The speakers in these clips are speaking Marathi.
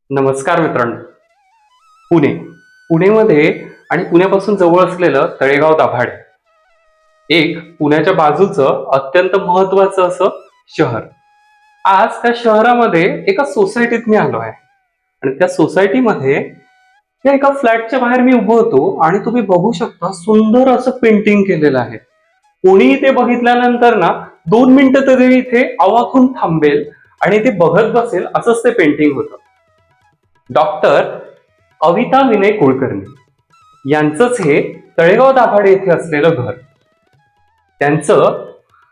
नमस्कार मित्रांनो. पुणे पुणेमध्ये आणि पुण्यापासून जवळ असलेलं तळेगाव दाभाडे एक पुण्याच्या बाजूचं अत्यंत महत्वाचं असं शहर. आज त्या शहरामध्ये एका सोसायटीत मी आलो आहे आणि त्या सोसायटीमध्ये या एका फ्लॅटच्या बाहेर मी उभं होतो आणि तुम्ही बघू शकता सुंदर असं पेंटिंग केलेलं आहे. कोणी ते बघितल्यानंतर ना 2 मिनिटं तरी इथे अवाकून थांबेल आणि ते बघत बसेल असंच ते पेंटिंग होतं. डॉक्टर अविता विनय कुलकर्णी यांचंच हे तळेगाव दाभाडे येथे असलेलं घर. त्यांचं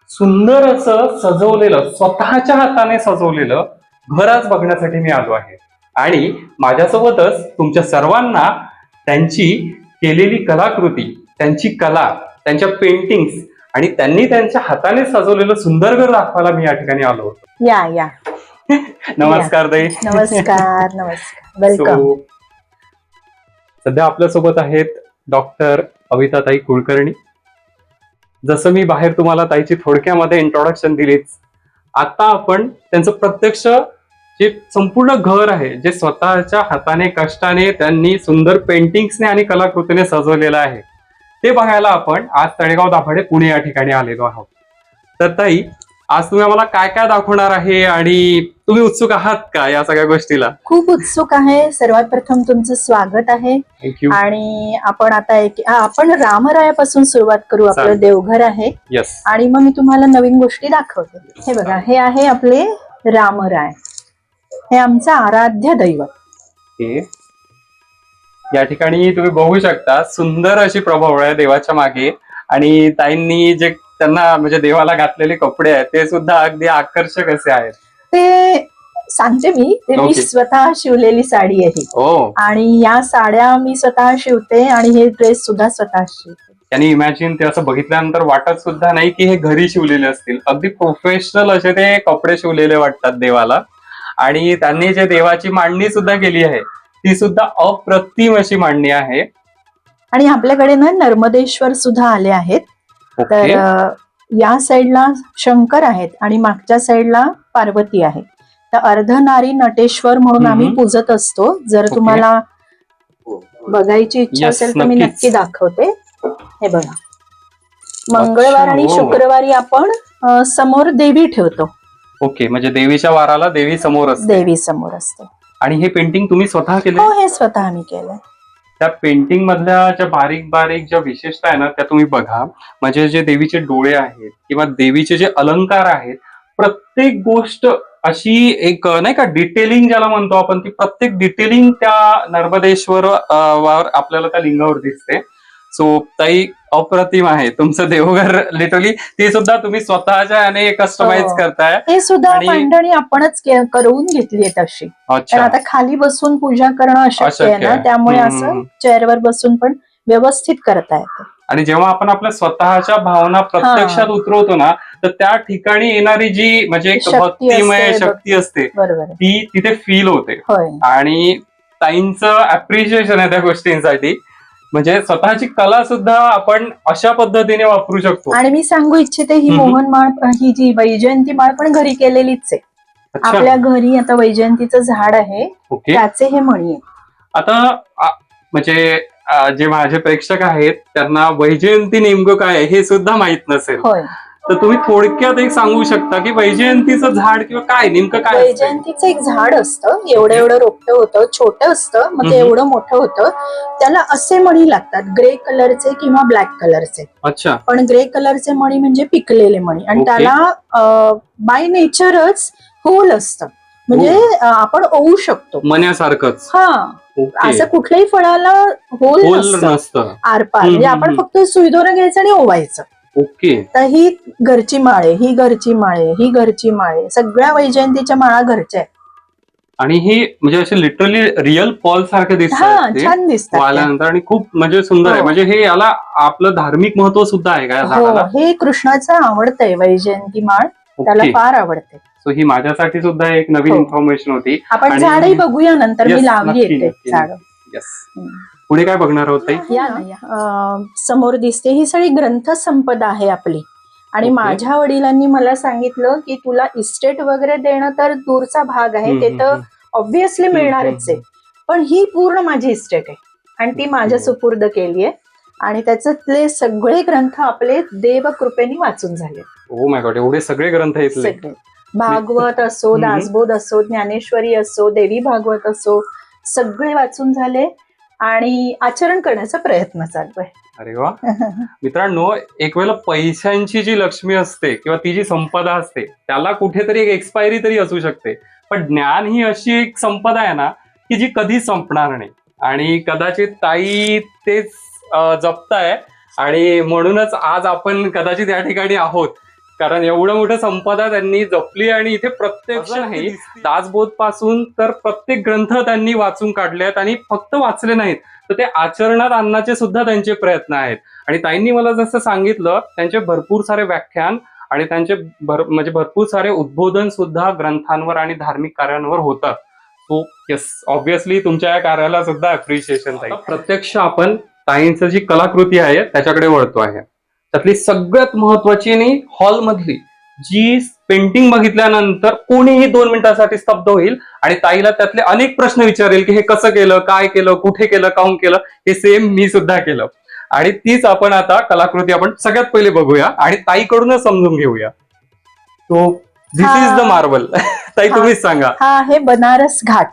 सुंदर असं सजवलेलं स्वतःच्या हाताने सजवलेलं घर आज बघण्यासाठी मी आलो आहे आणि माझ्यासोबतच तुमच्या सर्वांना त्यांची केलेली कलाकृती, त्यांची कला, त्यांच्या पेंटिंग्स आणि त्यांनी त्यांच्या हाताने सजवलेलं सुंदर घर दाखवायला मी या ठिकाणी आलो होतो. या या नमस्कार ताई. नमस्कार नमस्कार वेलकम. सध्या आपल्यासोबत आहेत डॉक्टर अविताताई कुलकर्णी. जसं मी बाहेर तुम्हाला ताईची थोडक्यामध्ये इंट्रोडक्शन दिलीच, आता आपण त्यांचं प्रत्यक्ष जे संपूर्ण घर आहे, जे स्वतःच्या हाताने कष्टाने त्यांनी सुंदर पेंटिंग्सने आणि कलाकृतीने सजवलेलं आहे, ते बघायला आपण आज तळेगाव दाभाडे पुणे या ठिकाणी आलेलो आहोत. तर ताई, आज तुम्ही आम्हाला काय काय दाखवणार आहे आणि तुम्ही उत्सुक आहात का या सगळ्या गोष्टीला? खूप उत्सुक आहे. सर्वात प्रथम तुमचं स्वागत आहे. थँक्यू. आणि आपण आता आपण रामरायापासून सुरुवात करू. आपलं चालेल. देवघर आहे यस. आणि मग मी तुम्हाला नवीन गोष्टी दाखवते. हे बघा, हे आहे आपले रामराय. हे आमचं आराध्य दैवत. या ठिकाणी तुम्ही बघू शकता सुंदर अशी प्रभावळ आहे देवाच्या मागे आणि ताईंनी जे त्यांना म्हणजे देवाला घातलेले कपडे आहेत ते सुद्धा अगदी आकर्षक असे आहेत. ते सांगते मी, ते मी Okay. स्वतः शिवलेली साडी आहे ही. हो. आणि या साड्या मी स्वतः शिवते आणि हे ड्रेस सुद्धा स्वतः शिवते. त्यांनी इमॅजिन ते असं बघितल्यानंतर वाटत सुद्धा नाही की हे घरी शिवलेले असतील. अगदी प्रोफेशनल असे ते कपडे शिवलेले वाटतात देवाला. आणि त्यांनी जे देवाची मांडणी सुद्धा केली आहे ती सुद्धा अप्रतिम अशी मांडणी आहे. आणि आपल्याकडे ना नर्मदेश्वर सुद्धा आले आहेत. तर या साईडला शंकर आहेत आणि मागच्या साईडला पार्वती आहे. तर अर्धनारी नटेश्वर म्हणून आम्ही पूजत असतो. जर तुम्हाला बघायची इच्छा Yes, असेल तर मी नक्कीच. नक्की दाखवते. हे बघा, मंगळवार आणि हो. शुक्रवारी आपण समोर देवी ठेवतो. ओके, म्हणजे देवीच्या वाराला देवी समोर असते. देवी समोर असते. आणि हे पेंटिंग तुम्ही स्वतः केले? हो, हे स्वतः आम्ही केलंय. त्या पेंटिंग मधल्या ज्या बारीक बारीक ज्या विशेषता आहे ना त्या तुम्ही बघा. म्हणजे जे देवीचे डोळे आहेत किंवा देवीचे जे अलंकार आहेत, प्रत्येक गोष्ट अशी एक नाही का डिटेलिंग ज्याला म्हणतो आपण, ती प्रत्येक डिटेलिंग त्या नर्मदेश्वर वर आपल्याला त्या लिंगावर दिसते. सो ताई, अप्रतिम आहे तुमचं देवघर. लिटरली ते सुद्धा तुम्ही स्वतःच्या याने कस्टमाइज हो. करताय. हे सुद्धा आणि- मांडणी आपणच करून घेतली आहे तशी. तर अच्छा. आता खाली बसून पूजा करणं अशक्य आहे अशक्य ना, आहे. त्यामुळे हम्म, असं हम्म. चेअरवर बसून पण व्यवस्थित करता येतं. आणि जेव्हा आपण आपल्या स्वतःच्या भावना प्रत्यक्षात उतरवतो ना, तर त्या ठिकाणी येणारी जी म्हणजे एक शक्ती भक्तिमय असते, शक्ती असते बरोबर आहे. ती तिथे फील होते. होय. आणि ताईंचं अप्रिशिएशन आहे त्या गोष्टींसाठी. म्हणजे स्वतःची कला सुद्धा आपण अशा पद्धतीने वापरू शकतो. आणि मी सांगू इच्छिते, ही हम्म. मोहन माळ, ही जी वैजयंती माळ पण घरी केलेलीच आहे. अच्छा. आपल्या घरी आता वैजयंतीचं झाड आहे, ओके. त्याचे हे मणी आहेत. आता म्हणजे जे माझे प्रेक्षक आहेत त्यांना वैजयंती नेमकं काय आहे हे सुद्धा माहित नसेल. होय. तर तुम्ही थोडक्यात एक सांगू शकता की वैजयंतीचं झाड किंवा काय नेमकं काय असतं? वैजयंतीचं एक झाड असतं, एवढं एवढं रोपटं होतं, छोटं असतं, मग ते एवढं मोठं होतं. त्याला असे मणी लागतात, ग्रे कलरचे किंवा ब्लॅक कलरचे. अच्छा. पण ग्रे कलरचे मणी म्हणजे पिकलेले मणी. आणि ओके. त्याला बाय नेचरच होल असतं, म्हणजे आपण ओवू शकतो मण्यासारखंच. हा. ओके. असं कुठल्याही फळाला होल होल नसतं नसतं. आरपार. म्हणजे आपण फक्त सुईदोरा घ्यायचं आणि ओवायचं. ओके. तर ही घरची माळे, ही घरची माळे, ही घरची माळे, सगळ्या वैजयंतीच्या माळा घरच्या आहेत. आणि ही म्हणजे असे लिटरली रिअल पॉल सारखे हा, दिसतात छान दिसतात त्या. वाल्यानंतर आणि खूप म्हणजे सुंदर आहे. हो. म्हणजे हे याला आपलं धार्मिक महत्व सुद्धा आहे का या हो, झाडाला? हे कृष्णाचं आवडतंय वैजयंती माळ, त्याला ओके. फार आवडते. सो ही माझ्यासाठी सुद्धा एक नवीन हो. इन्फॉर्मेशन होती. आपण आणि- झाडही बघूया नंतर. Yes, मी लावली नक्की, येते नक्की. झाड. Yes. पुढे काय बघणार आहोत ताई? या ना, या. समोर दिसते ही सगळी ग्रंथ संपदा आहे आपली. आणि ओके. माझ्या वडिलांनी मला सांगितलं की तुला इस्टेट वगैरे देणं तर दूरचा भाग आहे, ते तर ऑब्व्हियसली मिळणारच आहे, पण ही पूर्ण माझी इस्टेट आहे आणि ती माझ्या सुपूर्द केली आहे आणि त्याच्यातले सगळे ग्रंथ आपले देव कृपेने वाचून झाले. ओ माय गॉड, एवढे सगळे ग्रंथ इथले. सगळे भागवत असो, हम्म. दासबोध असो, ज्ञानेश्वरी असो, देवी भागवत असो, सगळे वाचून झाले आणि आचरण करण्याचा प्रयत्न चालू आहे. अरे वा. मित्रांनो, एक वेळेला पैशांची जी लक्ष्मी असते किंवा ती जी संपदा असते त्याला कुठेतरी एक एक्सपायरी तरी असू शकते, पण ज्ञान ही अशी एक संपदा आहे ना की जी कधी संपणार नाही आणि कदाचित ताई तेच जपताय आणि म्हणूनच आज आपण कदाचित या ठिकाणी आहोत, कारण एवढं मोठं संपदा त्यांनी जपली आणि इथे प्रत्यक्ष नाही दासबोध पासून तर प्रत्येक ग्रंथ त्यांनी वाचून काढले आहेत आणि फक्त वाचले नाहीत तर ते आचरणात आणण्याचे सुद्धा त्यांचे प्रयत्न आहेत. आणि ताईंनी मला जसं सांगितलं त्यांचे भरपूर सारे व्याख्यान आणि त्यांचे म्हणजे भरपूर सारे उद्बोधन सुद्धा ग्रंथांवर आणि धार्मिक कार्यांवर होतात. सो येस, ऑब्व्हियसली तुमच्या या कार्याला सुद्धा अप्रिशिएशन. प्रत्यक्ष आपण ताईंचं जी कलाकृती आहे त्याच्याकडे वळतो आहे. त्यातली सगळ्यात महत्वाची आणि हॉलमधली जी पेंटिंग बघितल्यानंतर कोणीही 2 मिनिटांसाठी स्तब्ध होईल आणि ताईला त्यातले अनेक प्रश्न विचारेल की हे कसं केलं, काय केलं, कुठे केलं, काऊन केलं, हे सेम मी सुद्धा केलं. आणि तीच आपण आता कलाकृती आपण सगळ्यात पहिले बघूया आणि ताईकडूनच समजून घेऊया. So this is the marble. ताई तुम्हीच सांगा. हा आहे बनारस घाट.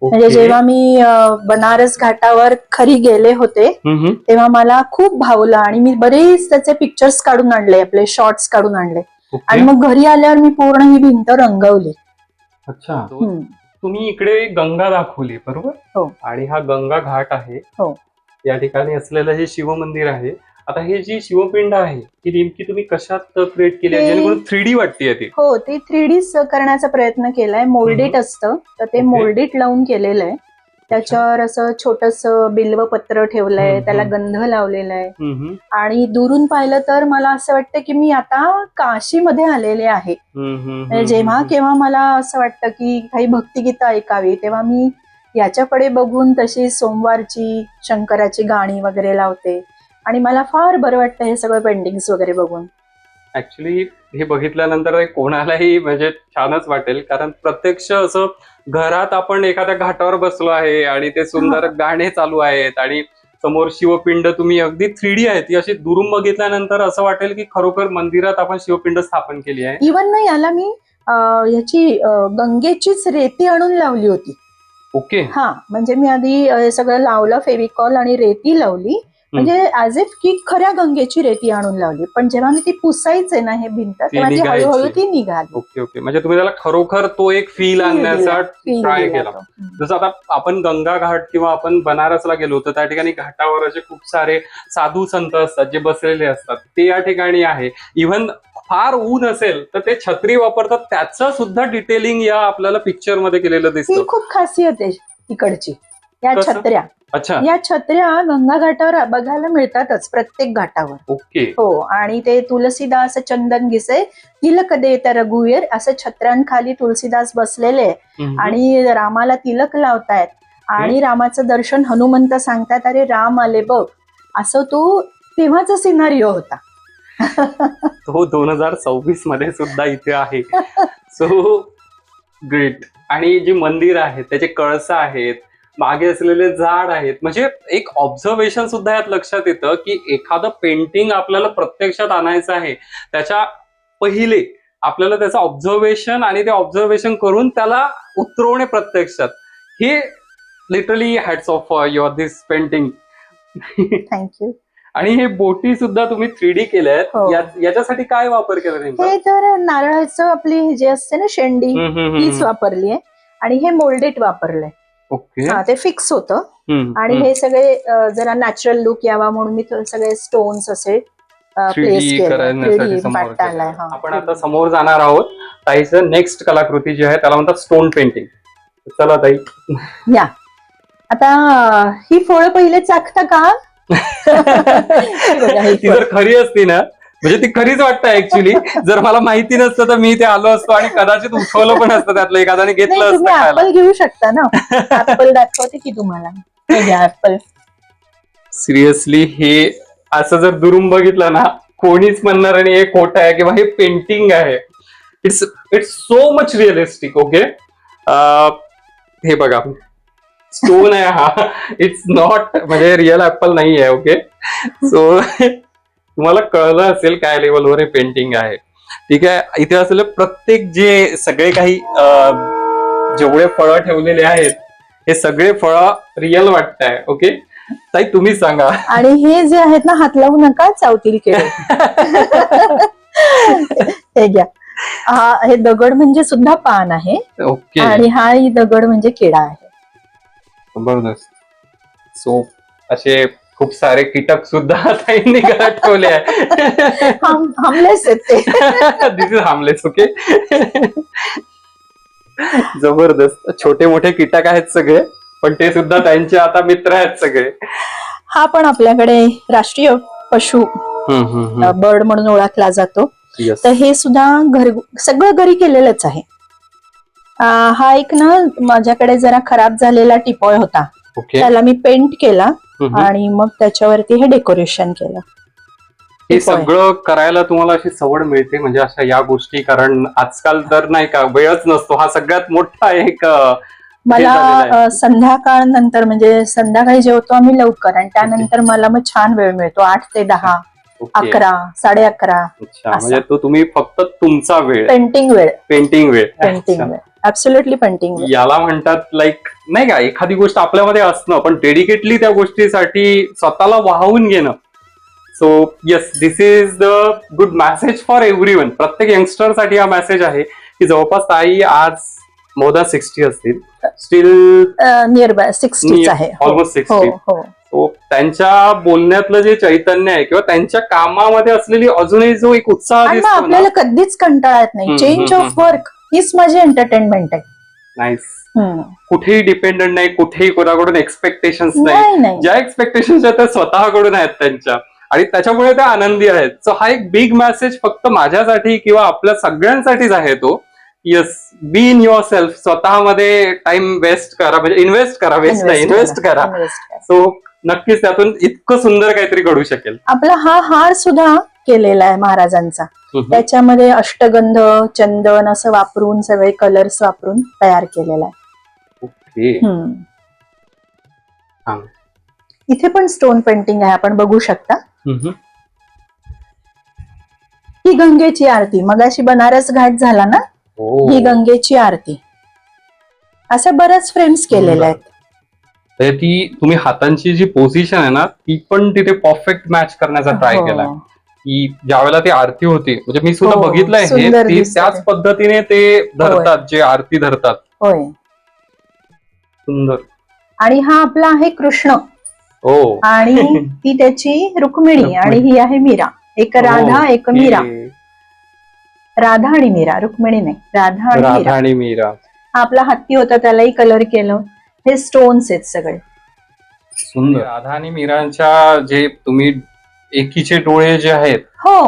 म्हणजे जेव्हा मी बनारस घाटावर खरी गेले होते तेव्हा मला खूप भावलं आणि मी बरेच त्याचे पिक्चर्स काढून आणले, आपले शॉर्ट्स काढून आणले आणि मग घरी आल्यावर मी पूर्ण ही भिंत रंगवली. अच्छा, तुम्ही इकडे गंगा दाखवली बरोबर? हो. आणि हा गंगा घाट आहे. हो. या ठिकाणी असलेलं हे शिवमंदिर आहे. आता हे जी शिवपिंड आहे ती नेमकी तुम्ही कशात क्रिएट केली आहे जेणेकरून 3D वाटते ती? हो, ती 3D करण्याचा प्रयत्न केलाय. मोल्डेट असतं तर ते मोल्डेट लावून केलेलं आहे. त्याच्यावर असं छोटस बिल्वपत्र ठेवलंय, त्याला गंध लावलेला आहे आणि दुरून पाहिलं तर मला असं वाटतं की मी आता काशीमध्ये आलेले आहे. जेव्हा केव्हा मला असं वाटतं की काही भक्तिगीतं ऐकावी तेव्हा मी याच्याकडे बघून तशी सोमवारची शंकराची गाणी वगैरे लावते आणि मला फार बरं वाटतं हे सगळं पेंटिंग्स वगैरे बघून. ऍक्च्युली हे बघितल्यानंतर कोणालाही म्हणजे छानच वाटेल, कारण प्रत्यक्ष असं घरात आपण एखाद्या घाटावर बसलो आहे आणि ते सुंदर गाणे चालू आहेत आणि समोर शिवपिंड तुम्ही अगदी 3D आहे ती अशी दुरून बघितल्यानंतर असं वाटेल की खरोखर मंदिरात आपण शिवपिंड स्थापन केली आहे. इव्हन ना याला मी याची गंगेचीच रेती आणून लावली होती. ओके. हा, म्हणजे मी आधी हे सगळं लावलं, फेविकॉल आणि रेती लावली, म्हणजे ऍज इफ की खऱ्या गंगेची रेती आणून लावली, पण जेव्हा मी ती पुसायचे ना हे भिंत तेव्हा ती हळूहळू ती निघाली. ओके ओके, म्हणजे तुम्ही त्याला खरोखर तो एक फील आणण्याचा ट्राय केला. जसं आता आपण गंगा घाट किंवा आपण बनारसला गेलो तर त्या ठिकाणी घाटावर असे खूप सारे साधू संत असतात जे बसलेले असतात, ते या ठिकाणी आहे. इव्हन फार ऊन असेल तर ते छत्री वापरतात, त्याचं सुद्धा डिटेलिंग या आपल्याला पिक्चर मध्ये केलेलं दिसतं. ही खूप खासियत आहे तिकडची या छत्र्या. अच्छा, या छत्र्या गंगा घाटावर बघायला मिळतातच प्रत्येक घाटावर. ओके. हो, आणि ते तुलसीदास चंदन घिसे तिलक देत रघुवीर असं छत्र्यांखाली तुलसीदास बसलेले आणि रामाला तिलक लावतायत आणि रामाचं दर्शन हनुमंत सांगतात अरे राम आले बघ, असं तो तेव्हाचा सिनारिओ होता. तो 2024 मध्ये सुद्धा इथे आहे. So great. आणि जी मंदिर आहेत त्याचे कळसा आहेत, मागे असलेले झाड आहेत, म्हणजे एक ऑब्झर्वेशन सुद्धा यात लक्षात येतं की एखादं पेंटिंग आपल्याला प्रत्यक्षात आणायचं आहे त्याच्या पहिले आपल्याला त्याचं ऑब्झर्वेशन आणि ते ऑब्झर्वेशन करून त्याला उतरवणे प्रत्यक्षात, हे literally hats off your this painting. Thank you. आणि हे बोटी सुद्धा तुम्ही 3D केल्या आहेत, याच्यासाठी काय वापर केला नेमका? हे तर नारळाचं आपली जे असते ना शेंडी तीच वापरली आहे आणि हे मोल्डेट वापरलंय. ओके. हा, ते फिक्स होतं आणि हे सगळे जरा नॅचरल लुक यावा म्हणून मी सगळे स्टोन्स असे प्लेस केले. आपण आता समोर जाणार आहोत. ताईचं नेक्स्ट कलाकृती जी आहे त्याला म्हणतात स्टोन पेंटिंग. चला ताई या. आता ही फळं पहिले चाखता का? ती जर खरी असती ना, म्हणजे ती खरीच वाटतं ऍक्च्युली. जर मला माहिती नसतं तर मी ते आलो असतो आणि कदाचित उठवलं पण असतं त्यातलं एखाद्याने घेतलं असतं. ऍपल घेऊ शकता ना, ऍपल दाखवते की तुम्हाला ऍपल. सिरियसली हे असं जर दुरून बघितलं ना, कोणीच म्हणणार आणि हे खोटं आहे किंवा हे पेंटिंग आहे. It's so much realistic. Okay. हे बघा स्टोन आहे हा, इट्स नॉट म्हणजे रिअल ऍपल नाही आहे. ओके, सो तुम्हाला कळलं असेल काय लेवलवर हे पेंटिंग आहे. ठीक आहे, इथे असलेले प्रत्येक जे सगळे काही जेवढे फळं ठेवलेले आहेत हे सगळे फळं रिअल वाटत आहे. ओके ताई, तुम्ही सांगा. आणि हे जे आहेत ना, हात लावू नका, चावतील केळे. हे घ्या, हे दगड म्हणजे सुद्धा पान आहे. ओके, आणि हा ही दगड म्हणजे केळा आहे. जबरदस्त. सो असे खूप सारे कीटक सुद्धा ताईंनी घरात ठेवले आहे. हमलेस आहेत ते. दिस इज हार्मलेस. ओके, जबरदस्त. छोटे मोठे कीटक आहेत सगळे, पण ते सुद्धा त्यांचे आता मित्र आहेत सगळे. हा पण आपल्याकडे राष्ट्रीय पशु बर्ड म्हणून ओळखला जातो. Yes. तर हे सुद्धा सगळं घरी केलेलंच आहे. हा एक ना माझ्याकडे जरा खराब झालेला टिपॉय होता, ओके, त्याला मी पेंट केला आणि मग त्याच्यावरती हे डेकोरेशन केलं. हे सगळं करायला तुम्हाला अशी सवड मिळते म्हणजे अशा या गोष्टी, कारण आजकाल तर नाही का वेळच नसतो. हा सगळ्यात मोठा एक मला संध्याकाळ नंतर म्हणजे संध्याकाळी जेवतो आम्ही लवकर आणि त्यानंतर मला मग छान वेळ मिळतो. 8 ते 10, 11, 11:30. अच्छा, म्हणजे तो तुम्ही फक्त तुमचा वेळ, पेंटिंग वेळ, पेंटिंग वेळ, पेंटिंग वेळ, ऍब्सोल्युटली पेंटिंग वेळ. याला म्हणतात लाईक नाही का एखादी गोष्ट आपल्यामध्ये असणं, पण डेडिकेटली त्या गोष्टीसाठी स्वतःला वाहून घेणं. So yes, this is the good message for everyone. प्रत्येक यंगस्टर साठी हा मेसेज आहे की जवळपास ताई आज मोर दॅन 60 असतील, स्टील नियर बाय 60 आहे, ऑलमोस्ट 60. सो त्यांच्या बोलण्यातलं जे चैतन्य आहे किंवा त्यांच्या कामामध्ये असलेली अजूनही जो एक उत्साह दिसतो, आपल्याला कधीच कंटाळा येत नाही. चेंज ऑफ वर्क हीच माझी एंटरटेनमेंट आहे. नाईस. कुठेही डिपेंडंट नाही, कुठेही कोणाकडून एक्सपेक्टेशन्स नाही. ज्या एक्सपेक्टेशन्स आहेत त्या स्वतःकडून आहेत त्यांच्या, आणि त्याच्यामुळे त्या आनंदी आहेत. सो हा एक बिग मेसेज फक्त माझ्यासाठी किंवा आपल्या सगळ्यांसाठीच आहे तो. Yes, be in your self. स्वतःमध्ये टाइम वेस्ट करा, म्हणजे इन्व्हेस्ट करा, वेस्ट नाही, इन्व्हेस्ट करा. सो नक्कीच त्यातून इतकं सुंदर काहीतरी घडू शकेल. आपला हा हार सुद्धा केलेला आहे महाराजांचा. त्याच्यामध्ये अष्टगंध, चंदन असं वापरून सगळे कलर्स वापरून तयार केलेला आहे. ओके, इथे पण स्टोन पेंटिंग आहे, आपण बघू शकता. ही गंगेची आरती, मगाशी बनारस घाट झाला ना, ही गंगेची आरती. अशा बऱ्याच फ्रेम्स केलेल्या आहेत. तर ती तुम्ही हातांची जी पोझिशन आहे ना, ती पण तिथे परफेक्ट मॅच करण्याचा ट्राय केला. की ज्यावेळेला ती आरती होती, म्हणजे मी सुद्धा बघितलंय हे, त्याच पद्धतीने ते धरतात, जे आरती धरतात. होय, सुंदर. आणि हा आपला आहे कृष्ण, आणि ती त्याची रुक्मिणी, आणि ही आहे मीरा. एक राधा, एक मीरा. राधा आणि मीरा, रुक्मिणी नाही, राधा आणि मीरा. हा आपला हत्ती होता, त्यालाही कलर केलं. हे स्टोन्स आहेत सगळे. सुंदर. राधा आणि मीरांच्या जे तुम्ही एकीचे डोळे जे आहेत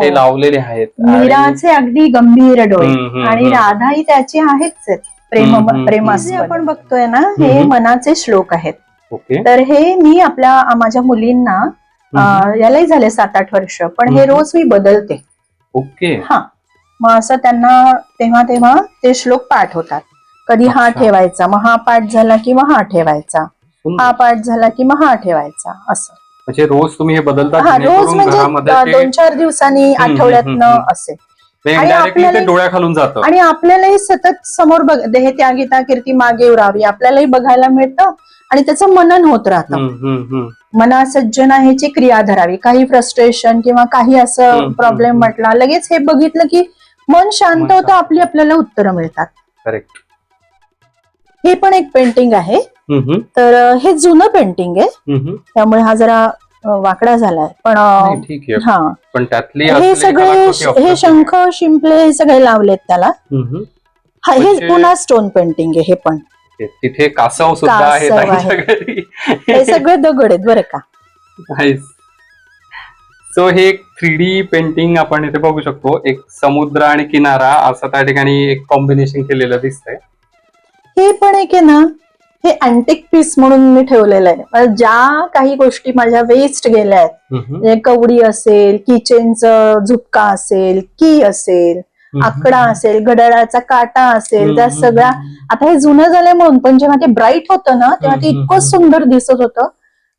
ते लावलेले आहेत. मीराचे अगदी गंभीर डोळे, आणि राधाही त्याचे आहेच प्रेमास्पद. आपण बघतोय ना, हे मनाचे श्लोक आहेत. तर हे मी माझ्या मुलींना, यालाही झाले 7-8 वर्ष, पण हे रोज मी बदलते. ओके, हा, मग असं त्यांना तेव्हा ते श्लोक पाठ होतात. कधी हा ठेवायचा, मग हा पाठ झाला की मग हा ठेवायचा, हा पाठ झाला की मग हा ठेवायचा, असं. म्हणजे रोज तुम्ही हे बदलता? रोज म्हणजे 2-4 दिवसांनी, आठवड्यातनं असे. आणि डोळ्याखालून जातं, आणि आपल्यालाही सतत समोर हे त्या गीता कीर्ती मागे उरावी, आपल्यालाही बघायला मिळतं आणि त्याचं मनन होत राहतं. मना सज्जना ह्याची क्रिया धरावी. काही फ्रस्ट्रेशन किंवा काही असं प्रॉब्लेम म्हटला, लगेच हे बघितलं की मन शांत होतं, आपल्याला उत्तरं मिळतात. करेक्ट. हे पण एक पेंटिंग आहे. तर हे जुनं पेंटिंग आहे, त्यामुळे हा जरा वाकडा झालाय, पण हा, पण त्यातली हे सगळे, हे शंख शिंपले हे सगळे लावलेत त्याला. हे पुन्हा स्टोन पेंटिंग आहे. हे पण तिथे कासव सुद्धा आहे. हे सगळे दगड आहेत बरं का. सो हे 3D पेंटिंग आपण इथे बघू शकतो. एक समुद्र आणि किनारा असं त्या ठिकाणी एक कॉम्बिनेशन केलेलं दिसतंय. हे पण एक आहे ना, हे अँटिक पीस म्हणून मी ठेवलेलं आहे. ज्या काही गोष्टी माझ्या वेस्ट गेल्या आहेत, कवडी असेल, किचेनचं झुपका असेल, की असेल, आकडा असेल, घड्याळाचा काटा असेल, त्या सगळ्या, आता हे जुनं झालंय म्हणून, पण जेव्हा ते ब्राईट होतं ना तेव्हा ते इतकं सुंदर दिसत होतं.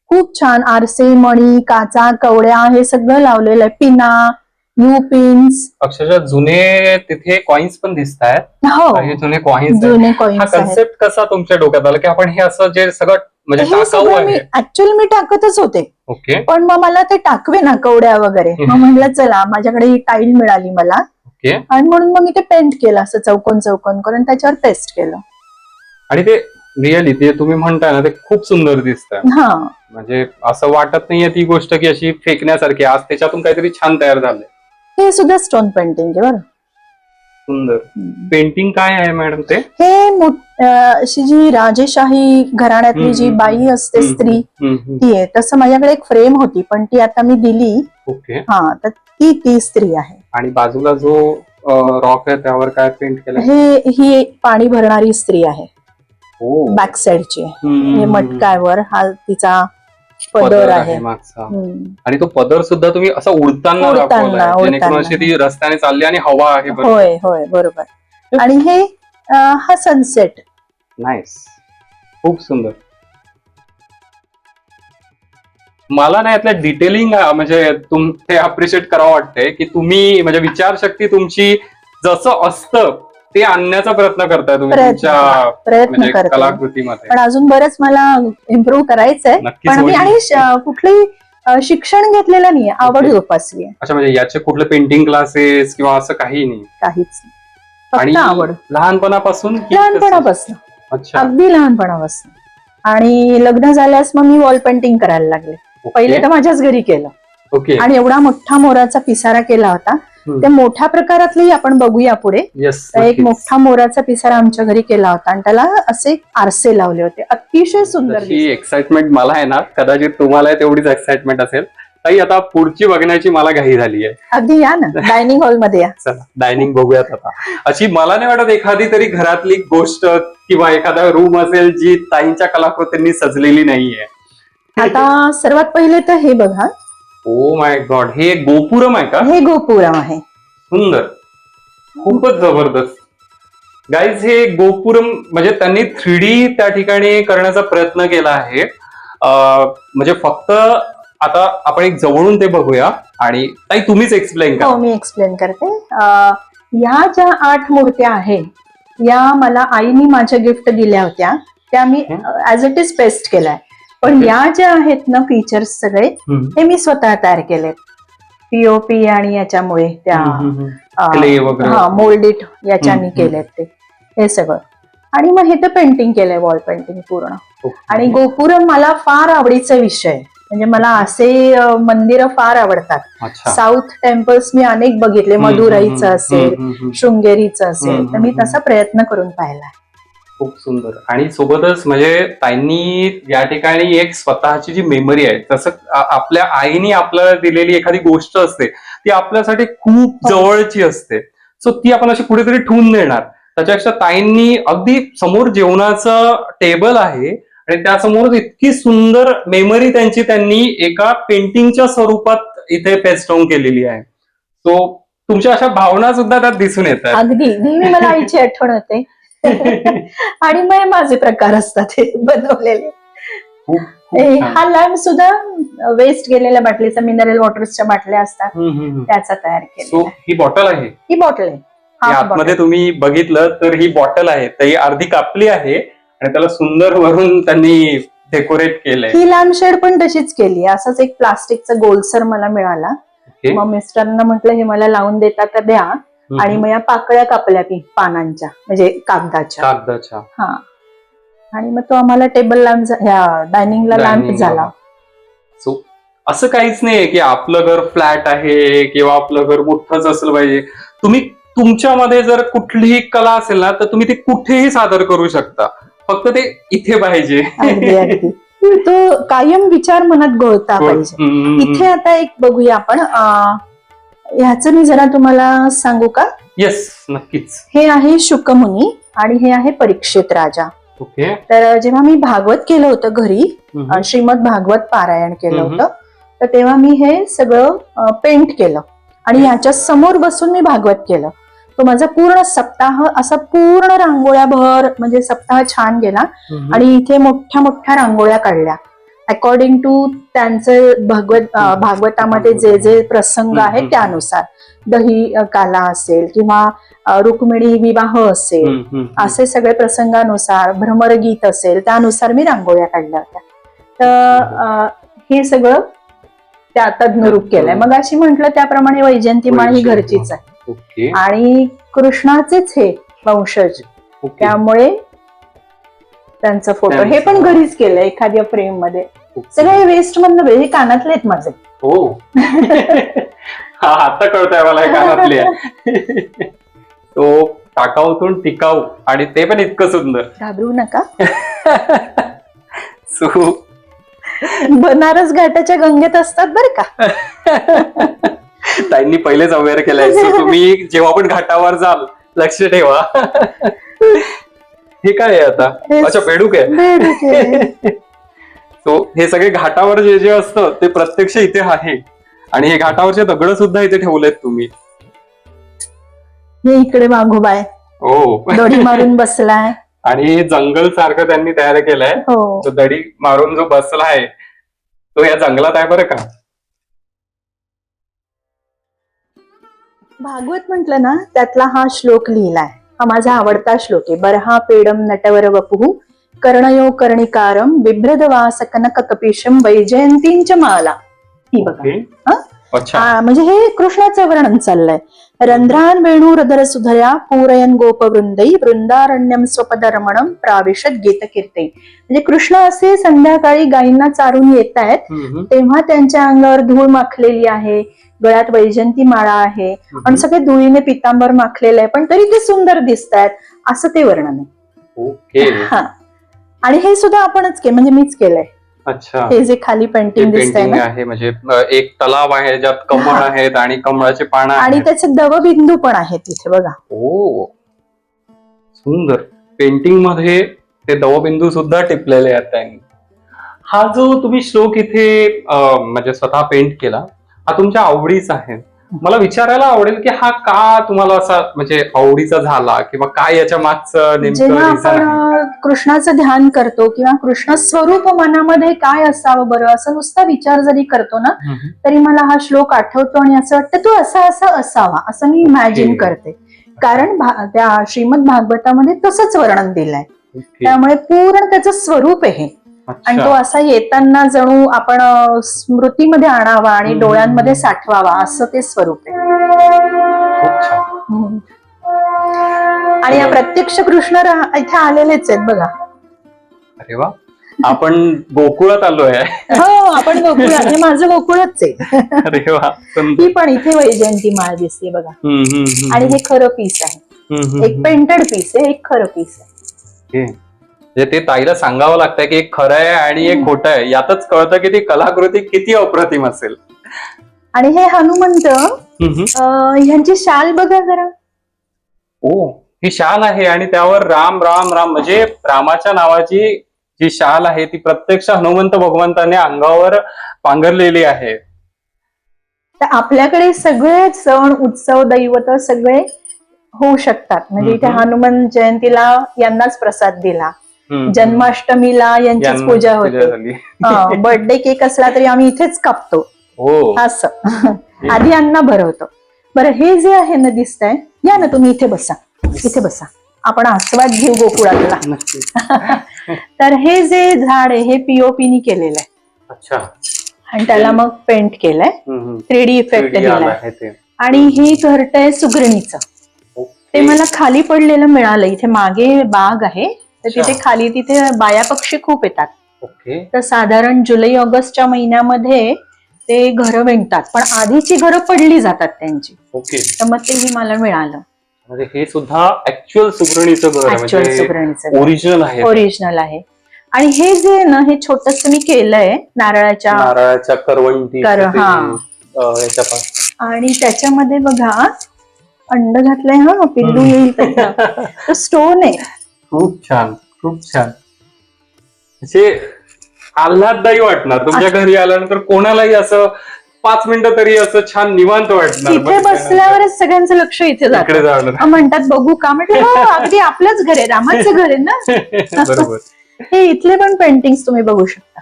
खूप छान आरसे, मणी, काचा, कवड्या हे सगळं लावलेलं आहे. पिना, यू पिन्स, अक्षरशः जुने तिथे कॉइन्स पण दिसत आहेत. हो हे जुने कॉइन्स जुने हा कॉइन्स आहेत. कन्सेप्ट कसा तुमच्या डोक्यात आला की आपण हे असं जे सगळं म्हणजे हे टाकाऊ सगळं मी आहे? ऍक्च्युअली मी टाकतच होते, ओके पण मग मला ते टाकवे ना कवड्या वगैरे, मग म्हटलं चला माझ्याकडे ही टाईल मिळाली मला, ओके. आणि म्हणून मग मी ते पेंट केलं असं चौकोन चौकोन करून, त्याच्यावर पेस्ट केलं. आणि ते रिअली ते तुम्ही म्हणताय ना ते खूप सुंदर दिसतंय. हा म्हणजे असं वाटत नाहीये ती गोष्ट की अशी फेकण्यासारखी, आज त्याच्यातून काहीतरी छान तयार झालंय. हे सुद्धा स्टोन पेंटिंग आहे बरं. सुंदर. पेंटिंग काय आहे मॅडम ते? हे अशी जी राजेशाही घराण्यातली जी बाई असते स्त्री, ती आहे. तसं माझ्याकडे एक फ्रेम होती पण ती आता मी दिली. ओके. हा, तर ती स्त्री आहे. आणि बाजूला जो रॉक आहे त्यावर काय पेंट केलं? ही एक पाणी भरणारी स्त्री आहे, हो. बॅक साइडची. हे मटकावर हा तिचा पदर आहे मागचा. आणि तो पदर सुद्धा तुम्ही असा उडताना दाखवलाय, जेणेकरून अशी ती रस्त्याने चालली आणि हवा आहे. होय होय बरोबर. आणि हे हा सनसेट. नाईस, खूप सुंदर. मला ना यातल्या डिटेलिंग म्हणजे ते अप्रिशिएट करावं वाटतंय की तुम्ही म्हणजे विचारशक्ती तुमची जसं असतं ते आणण्याचा प्रयत्न करताय तुम्ही तुमच्या कलाकृतीमध्ये. पण अजून बरंच मला इम्प्रूव्ह करायचंय. पण मी आणि कुठलंही शिक्षण घेतलेलं नाही, आवड जोपासली आहे. अच्छा, म्हणजे याचे कुठले पेंटिंग क्लासेस किंवा असं काही नाही? काहीच नाही, फक्त आवड. लहानपणापासून? लहानपणापासून, अगदी लहानपणापासून. आणि लग्न झाल्यास मग मी वॉल पेंटिंग करायला लागले. पहिले तर माझ्याच घरी केलं. ओके. आणि एवढा मोठा मोराचा पिसारा केला होता. ते मोठ्या प्रकारातली आपण बघूया पुढे. एक मोठा मोराचा पिसारा आमच्या घरी केला होता आणि त्याला असे आरसे लावले होते, अतिशय सुंदर. ही एक्साइटमेंट मला आहे ना, कदाचित तुम्हाला तेवढीच एक्साइटमेंट असेल. ताई आता पुढची बघण्याची मला घाई झाली आहे. अगदी या ना, डायनिंग हॉल मध्ये या. चला डायनिंग बघूयात आता. अशी मला नाही वाटत एखादी तरी घरातली गोष्ट किंवा एखादा रूम असेल जी ताईंच्या कलाकृतींनी सजलेली नाहीये. आता सर्वात पहिले तर हे बघा. ओ माय गॉड, हे गोपुरम आहे का? हे गोपुरम आहे. सुंदर, खूपच जबरदस्त. गाईज, हे गोपुरम म्हणजे त्यांनी 3D त्या ठिकाणी करण्याचा प्रयत्न केला आहे. म्हणजे फक्त आता आपण एक जवळून ते बघूया आणि ताई तुम्हीच एक्सप्लेन करा. हो, मी एक्सप्लेन करते. ह्या ज्या 8 मूर्त्या आहेत या मला आईनी माझ्या गिफ्ट दिल्या होत्या, त्या मी ऍज इट इज पेस्ट केलाय. पण या ज्या आहेत ना फीचर्स सगळे, हे मी स्वतः तयार केलेत. पीओपी आणि याच्यामुळे त्या मोल्डिट याच्यानी केलेत ते, हे सगळं. आणि मग हे तर पेंटिंग केलंय, वॉल पेंटिंग पूर्ण. आणि गोपुरम मला फार आवडीचा विषय, म्हणजे मला असे मंदिरं फार आवडतात. साऊथ टेम्पल्स मी अनेक बघितले, मदुराईचं असेल, शृंगेरीचं असेल, तर मी तसा प्रयत्न करून पाहिला. खूप सुंदर. आणि सोबतच म्हणजे ताईंनी या ठिकाणी एक स्वतःची जी मेमरी आहे, तसं आपल्या आईने आपल्याला दिलेली एखादी गोष्ट असते ती आपल्यासाठी खूप जवळची असते. सो ती आपण अशी कुठेतरी ठेवून देणार. त्याच्यापेक्षा ताईंनी अगदी समोर जेवणाचं टेबल आहे आणि त्यासमोर इतकी सुंदर मेमरी त्यांनी एका पेंटिंगच्या स्वरूपात इथे पेस्ट डाऊन केलेली आहे. सो तुमच्या अशा भावना सुद्धा त्यात दिसून येतात. अगदी नेहमी मला आईची आठवण होते. आणि मग माझे प्रकार असतात हे बनवलेले. हा लॅम्प सुद्धा वेस्ट गेलेल्या बाटलीचा, मिनरल वॉटर्सच्या बाटल्या असतात त्याचा तयार केला. ही बॉटल आहे? ही बॉटल आहे. आतमध्ये तुम्ही बघितलं तर ही बॉटल आहे, तर ही अर्धी कापली आहे आणि त्याला सुंदर वरून त्यांनी डेकोरेट केलंय. ही लॅम्प शेड पण तशीच केली. असंच एक प्लास्टिकचा गोलसर मला मिळाला. मग मिस्टरांना म्हटलं हे मला लावून देता तर द्या. आणि मग या पाकळ्या कापल्या पानांच्या, म्हणजे कागदाच्या. हा, आणि मग तो आम्हाला टेबल लॅम्प, ह्या डायनिंगला लॅम्प झाला. सो असं काहीच नाहीये की आपलं घर फ्लॅट आहे किंवा आपलं घर मोठंच असलं पाहिजे. तुम्ही तुमच्यामध्ये जर कुठलीही कला असेल ना तर तुम्ही ते कुठेही सादर करू शकता, फक्त ते इथे पाहिजे. तो कायम विचार मनात घोळता पाहिजे. इथे आता एक बघूया आपण, ह्याचं मी जरा तुम्हाला सांगू का? येस, नक्कीच. हे आहे शुकमुनी आणि हे आहे परीक्षित राजा. ओके. तर जेव्हा मी भागवत केलं होतं घरी, श्रीमद भागवत पारायण केलं होतं, तर तेव्हा मी हे सगळं पेंट केलं आणि ह्याच्या समोर बसून मी भागवत केलं. तो माझा पूर्ण सप्ताह असा पूर्ण रांगोळ्याभर म्हणजे सप्ताह छान गेला. आणि इथे मोठ्या मोठ्या रांगोळ्या काढल्या अकॉर्डिंग टू त्यांचं भागवतामध्ये जे जे प्रसंग आहेत त्यानुसार. दही काला असेल किंवा रुक्मिणी विवाह असेल, असे सगळे प्रसंगानुसार, भ्रमरगीत असेल त्यानुसार मी रांगोळ्या काढल्या होत्या. तर हे सगळं त्या तज्ञरूप केलंय. मग अशी म्हटलं त्याप्रमाणे वैजयंतीमाळ ही घरचीच आहे आणि कृष्णाचेच हे वंशज, त्यामुळे त्यांचा फोटो हे पण घरीच केलंय एखाद्या फ्रेम मध्ये. सगळे वेस्ट मधनं हे कानातले आहेत माझे. हो आता कळतंय मला हे कानातले आहे. तो टाकाऊतून टिकाऊ आणि ते पण इतकं सुंदर. घाबरू नका. सो बनारस घाटाच्या गंगेत असतात बर का. ताईंनी पहिलेच अवेअर केलंय. सो तुम्ही जेव्हा पण घाटावर जाल लक्ष ठेवा. हे काय आहे आता? अच्छा बेडूक आहे. सो हे सगळे घाटावर जे जे असतं ते प्रत्यक्ष इथे आहे आणि हे घाटावरचे दगड सुद्धा इथे ठेवलेत तुम्ही. हे इकडे वाघोबाय हो दडी मारून बसलाय आणि जंगल सारखं त्यांनी तयार केलंय. हो तो दडी मारून जो बसलाय तो या जंगलात आहे बरं का. भागवत म्हटलं ना त्यातला हा श्लोक लिहिलाय. हा माझा आवडता श्लोक आहे. बरहा पेडम नटवर वपुः कर्णयो कर्णिकारम बिभ्रदवास कनक कपिशम वैजयंतींच माला. ही बघा. अच्छा म्हणजे हे कृष्णाचं वर्णन चाललंय. रंध्रान वेणुरधर सुधया पूरयन गोपवृंदै वृंदारण्यम स्वपदरमणम प्राविशत गीतकीर्ते. म्हणजे कृष्ण असे संध्याकाळी गायींना चारून येत आहेत तेव्हा त्यांच्या अंगावर धूळ माखलेली आहे, गळ्यात वैजयंती माळा आहे आणि सगळे धुळीने पितांबर माखलेलं आहे, पण तरी ते सुंदर दिसत आहेत असं ते वर्णन आहे. ओके. हा आणि हे सुद्धा आपणच केलं म्हणजे मीच केलंय. अच्छा. हे जे खाली पेंटिंग दिसतंय ना आहे म्हणजे एक तलाव आहे ज्यात कमळ आहेत आणि कमळाचे पानं आणि त्याचे दवबिंदू पण आहेत तिथे बघा. ओ सुंदर. पेंटिंग मध्ये ते दवबिंदू सुद्धा टिपलेले आहेत त्यांनी. हा जो तुम्ही श्लोक इथे म्हणजे स्वतः पेंट केला हा तुमच्या आवडीचा आहे. मला विचारायला आवडेल की हा का तुम्हाला असा म्हणजे आवडीचा झाला किंवा काय याच्या मागचं नेमकं जेव्हा reason आहे? आपण कृष्णाचं ध्यान करतो किंवा कृष्ण स्वरूप मनामध्ये काय असावं बरं असं नुसता विचार जरी करतो ना तरी मला हा श्लोक आठवतो आणि असं वाटतं तो असा असा असावा असं मी इमॅजिन करते. कारण त्या श्रीमद भागवतामध्ये तसंच वर्णन दिलंय. त्यामुळे पूर्ण त्याचं स्वरूप आहे आणि तो असा येताना जणू आपण स्मृतीमध्ये आणावा आणि डोळ्यांमध्ये साठवावा असं ते स्वरूप आहे. आणि या प्रत्यक्ष कृष्ण इथे आलेलेच आहेत बघा. अरे वा. आपण गोकुळात आलोय. हो आपण गोकुळात. हे माझं गोकुळच आहे. अरे वा. ही पण इथे वैजयंती माळ दिसते बघा. आणि हे खरं पीस आहे. एक पेंटेड पीस आहे, एक खरं पीस आहे. ते ताईला सांगावं लागतंय की एक खरं आहे आणि एक खोटं आहे. यातच कळतं की ती कलाकृती किती अप्रतिम असेल. आणि हे हनुमंत ह्यांची शाल बघा जरा. ओ ही शाल आहे आणि त्यावर राम राम राम म्हणजे रामाच्या नावाची जी शाल आहे ती प्रत्यक्ष हनुमंत भगवंताने अंगावर पांघरलेली आहे. तर आपल्याकडे सगळे सण उत्सव दैवत सगळे होऊ शकतात. म्हणजे इथे हनुमान जयंतीला यांनाच प्रसाद दिला, जन्माष्टमीला यांचीच पूजा होते, बर्थडे केक असला तरी आम्ही इथेच कापतो असं. आधी यांना भरवतो. बरं हे जे आहे ना दिसतंय, या ना तुम्ही इथे बसा, इथे बसा, आपण आस्वाद घेऊ गोकुळातला. तर हे जे झाड आहे हे पीओपीनी केलेलं आहे. अच्छा. आणि त्याला मग पेंट केलंय, 3D इफेक्ट दिलाय. आणि ही घरट आहे सुगरणीचं. ते मला खाली पडलेलं मिळालं. इथे मागे बाग आहे तर तिथे खाली तिथे बाया पक्षी खूप येतात. तर साधारण जुलै ऑगस्टच्या महिन्यामध्ये ते घरं विणतात, पण आधीची घरं पडली जातात त्यांची. तर मग तेही मला मिळालं. म्हणजे हे सुद्धा ऍक्च्युअल सुगरणीचं घर आहे, ऍक्च्युअल सुगरणीचं ओरिजिनल आहे. ओरिजिनल आहे. आणि हे जे ना हे छोटस मी केलंय नारळाच्या करवंटी. आणि त्याच्यामध्ये बघा अंड घातलंय. हा पिल्लू येईल स्टोन आहे. खूप छान, खूप छान. म्हणजे आल्हाददायी वाटणार तुमच्या घरी आल्यानंतर. कोणालाही असं 5 मिनिटं तरी असं छान निवांत वाटणार. तिथे बसल्यावरच सगळ्यांचं लक्ष इथे इकडे जातं. जाणार. म्हणतात बघू का, म्हटलं हो अगदी आपलंच घर आहे, रामाचं घर आहे ना. बरोबर. हे इथले पण पेंटिंग तुम्ही बघू शकता.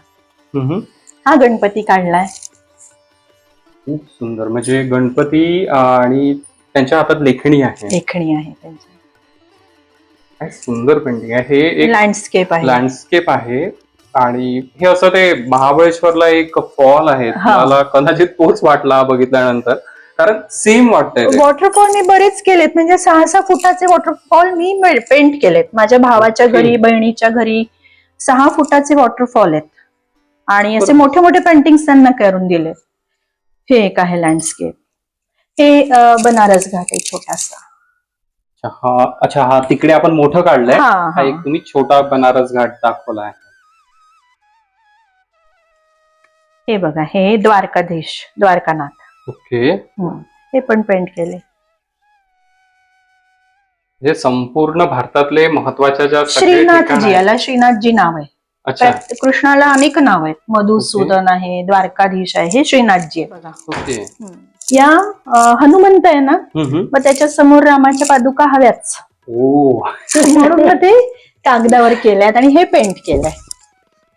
हम्म. हा गणपती काढलाय. खूप सुंदर, म्हणजे गणपती आणि त्यांच्या हातात लेखणी आहे. लेखणी आहे त्यांची. काय सुंदर पेंटिंग आहे. हे एक लँडस्केप आहे. लँडस्केप आहे आणि हे असं ते महाबळेश्वरला एक फॉल आहे. हा. मला कदाचित तोच वाटला बघितल्यानंतर, कारण सेम वाटतंय ते. वॉटरफॉल मी बरेच केलेत, म्हणजे 6-6 फुटाचे वॉटरफॉल मी पेंट केलेत. माझ्या भावाच्या ओके. घरी, बहिणीच्या घरी 6 फुटाचे वॉटरफॉल आहेत आणि असे मोठे मोठे पेंटिंग्स त्यांना करून दिले. हे एक आहे लँडस्केप. हे बनारस घाट आहे छोटासा. अच्छा, हा तिकडे आपण मोठं काढलंय. हा, हा एक तुम्ही छोटा बनारस घाट दाखवला आहे. हे बघा, हे द्वारकाधीश, द्वारकानाथ. ओके. हे पण पेंट केले. हे संपूर्ण भारतातले महत्वाच्या ज्या सगळे ठिकाणं श्रीनाथजी, आहेत. याला श्रीनाथजी नाव आहे. अच्छा. कृष्णाला अनेक नाव आहेत. मधुसूदन आहे, द्वारकाधीश आहे, हे श्रीनाथजी आहे बघा. ओके. या हनुमंत आहे ना, हम्म. मग त्याच्या समोर रामाच्या पादुका हव्याच, ओ. म्हणून मग ते कागदावर केल्यात आणि हे पेंट केलंय.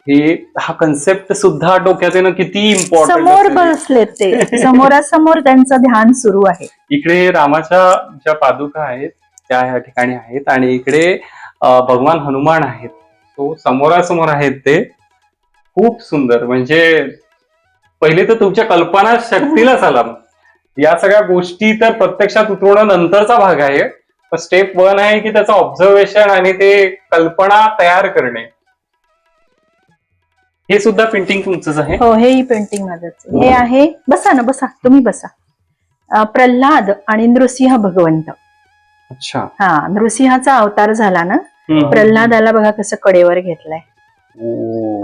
हे हा कन्सेप्ट सुद्धा डोक्यात येणं किती समोर इम्पॉर्टंट. बसलेत ते, समोरासमोर त्यांचं ध्यान सुरू आहे. इकडे रामाच्या ज्या पादुका आहेत त्या ह्या ठिकाणी आहेत आणि इकडे भगवान हनुमान आहेत. तो समोरासमोर आहेत. ते खूप सुंदर, म्हणजे पहिले तर तुमच्या कल्पना शक्तीला सलाम. या सगळ्या गोष्टी तर प्रत्यक्षात उतरवणं नंतरचा भाग आहे. पण स्टेप 1 आहे की त्याचं ऑब्झर्वेशन आणि ते कल्पना तयार करणे. हे सुद्धा पेंटिंग तुमचंच आहे? हो, हेही पेंटिंग माझंच. हे आहे, बसा ना, बसा, तुम्ही बसा. प्रल्हाद आणि नृसिंह भगवंत. अच्छा. हा, नृसिंहाचा अवतार झाला ना, प्रल्हादाला बघा कसं कडेवर घेतलंय.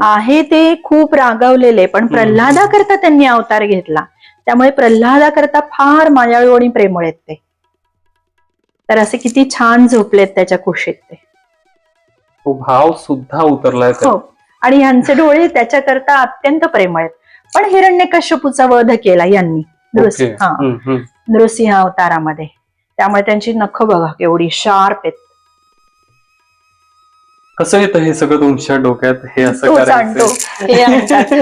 आहे ते खूप रागावलेले, पण प्रल्हादाकरता त्यांनी अवतार घेतला. त्यामुळे प्रल्हादाकरता फार मायाळू आणि प्रेमळ आहेत ते. तर असे किती छान झोपलेत त्याच्या कुशीत ते. तो भाव सुद्धा उतरलाय. हो, आणि यांचे डोळे त्याच्याकरता अत्यंत प्रेमळ आहेत. पण हिरण्यकश्यपूचा वध केला यांनी नृसिंह अवतारामध्ये. त्यामुळे त्यांची नख बघा केवढी शार्प आहेत. कसं येतं हे सगळं तुमच्या डोक्यात, हे असं तोच आणतो, हे आणतात.